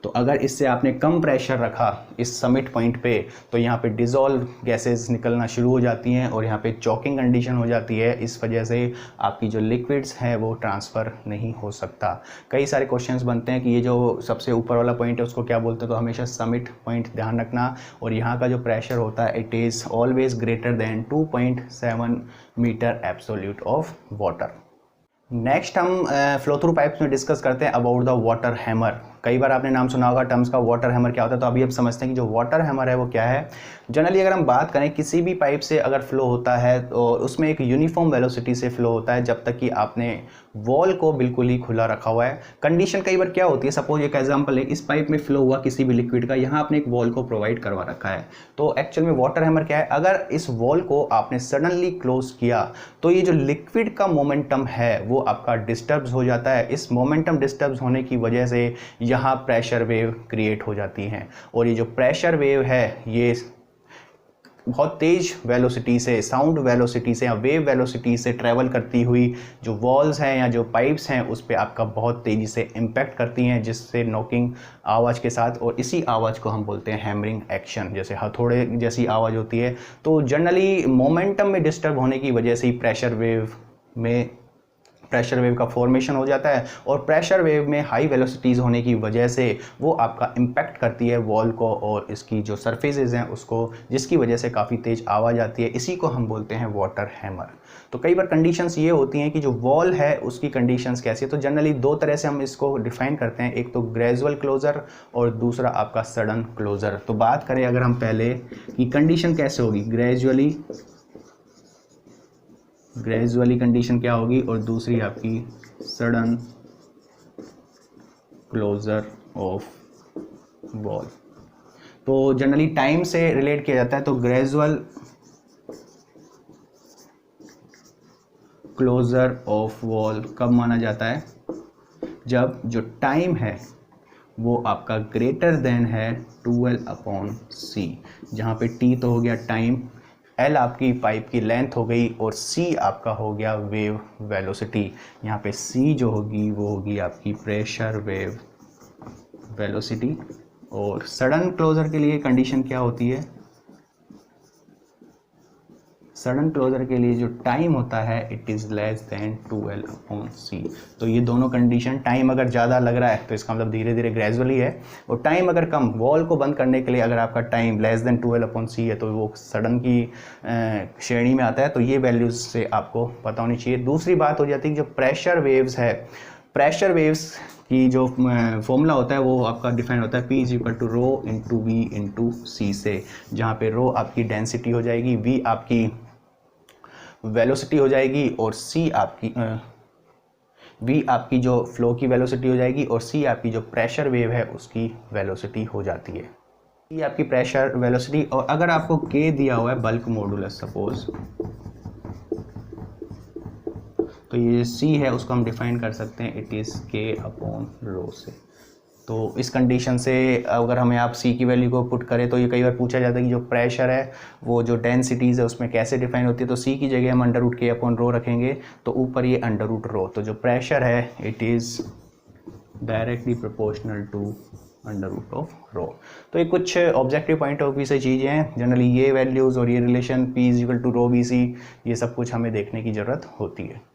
तो अगर इससे आपने कम प्रेशर रखा इस समिट पॉइंट पे तो यहाँ पे डिज़ोल्व गैसेस निकलना शुरू हो जाती हैं और यहाँ पे चॉकिंग कंडीशन हो जाती है। इस वजह से आपकी जो लिक्विड्स हैं वो ट्रांसफ़र नहीं हो सकता। कई सारे क्वेश्चंस बनते हैं कि ये जो सबसे ऊपर वाला पॉइंट है उसको क्या बोलते हैं, तो हमेशा समिट पॉइंट ध्यान रखना। और यहाँ का जो प्रेशर होता है it is always greater than 2.7 metre absolute of water. Next हम फ्लो थ्रू पाइप्स में डिस्कस करते हैं अबाउट द वाटर हैमर। कई बार आपने नाम सुना होगा टर्म्स का, वाटर हैमर क्या होता है। तो अभी अब समझते हैं कि जो वाटर हैमर है वो क्या है। जनरली अगर हम बात करें किसी भी पाइप से अगर फ्लो होता है तो उसमें एक यूनिफॉर्म वेलोसिटी से फ्लो होता है जब तक कि आपने वॉल को बिल्कुल ही खुला रखा हुआ है। कंडीशन कई बार क्या होती है, सपोज एक एग्जांपल है, इस पाइप में फ्लो हुआ किसी भी लिक्विड का, यहाँ आपने एक वॉल को प्रोवाइड करवा रखा है। तो एक्चुअल में वाटर हैमर क्या है, अगर इस वॉल को आपने सडनली क्लोज किया तो ये जो लिक्विड का मोमेंटम है वो आपका डिस्टर्ब हो जाता है। इस मोमेंटम डिस्टर्ब होने की वजह से यहाँ प्रेशर वेव क्रिएट हो जाती हैं और ये जो प्रेशर वेव है ये बहुत तेज वेलोसिटी से, साउंड वेलोसिटी से या वेव वेलोसिटी से ट्रैवल करती हुई जो वॉल्स हैं या जो पाइप्स हैं उस पर आपका बहुत तेज़ी से इम्पैक्ट करती हैं, जिससे नॉकिंग आवाज़ के साथ, और इसी आवाज़ को हम बोलते हैं हैमरिंग एक्शन, जैसे हथौड़े जैसी आवाज़ होती है। तो जनरली मोमेंटम में डिस्टर्ब होने की वजह से ही प्रेशर वेव का फॉर्मेशन हो जाता है और प्रेशर वेव में हाई वेलोसिटीज़ होने की वजह से वो आपका इम्पैक्ट करती है वॉल को और इसकी जो सरफेसेस हैं उसको, जिसकी वजह से काफ़ी तेज़ आवाज़ आती है। इसी को हम बोलते हैं वाटर हैमर। तो कई बार कंडीशंस ये होती हैं कि जो वॉल है उसकी कंडीशंस कैसी है। तो जनरली दो तरह से हम इसको डिफाइन करते हैं, एक तो ग्रेजुअल क्लोज़र और दूसरा आपका सडन क्लोज़र। तो बात करें अगर हम पहले कि कंडीशन कैसे होगी, ग्रेजुअली कंडीशन क्या होगी और दूसरी आपकी सडन क्लोजर ऑफ वॉल। तो जनरली टाइम से रिलेट किया जाता है। तो ग्रेजुअल क्लोजर ऑफ वॉल कब माना जाता है, जब जो टाइम है वो आपका ग्रेटर देन है 12/c, जहाँ पे t तो हो गया टाइम, L आपकी पाइप की लेंथ हो गई और C आपका हो गया वेव वेलोसिटी। यहाँ पे C जो होगी वो होगी आपकी प्रेशर वेव वेलोसिटी। और सडन क्लोजर के लिए कंडीशन क्या होती है, सडन क्लोजर के लिए जो टाइम होता है it is less than 12/c। तो ये दोनों कंडीशन, टाइम अगर ज़्यादा लग रहा है तो इसका मतलब धीरे धीरे ग्रेजुअली है, और टाइम अगर कम, वॉल को बंद करने के लिए अगर आपका टाइम लेस देन 12/c है तो वो सडन की श्रेणी में आता है। तो ये वैल्यूज से आपको पता होनी चाहिए। दूसरी बात हो जाती है कि जो प्रेशर वेव्स है, प्रेशर वेव्स की जो फॉर्मूला होता है वो आपका डिफाइन होता है P = ρ × V × C से, जहाँ पे ρ आपकी डेंसिटी हो जाएगी, V आपकी वेलोसिटी हो जाएगी और V आपकी जो फ्लो की वेलोसिटी हो जाएगी और C आपकी जो प्रेशर वेव है उसकी वेलोसिटी हो जाती है। ये आपकी प्रेशर वेलोसिटी। और अगर आपको K दिया हुआ है बल्क मॉडुलस सपोज, तो ये C है उसको हम डिफाइन कर सकते हैं इट इज़ K/ρ से। तो इस कंडीशन से अगर हमें आप C की वैल्यू को पुट करें तो ये कई बार पूछा जाता है कि जो प्रेशर है वो जो डेंसिटीज़ है उसमें कैसे डिफाइन होती है। तो C की जगह हम √K/ρ रखेंगे तो ऊपर ये √ρ, तो जो प्रेशर है it is directly proportional to √ρ। तो ये कुछ ऑब्जेक्टिव पॉइंट ऑफ व्यू से चीज़ें हैं। जनरली ये वैल्यूज़ और ये रिलेशन P = ρ/c, ये सब कुछ हमें देखने की ज़रूरत होती है।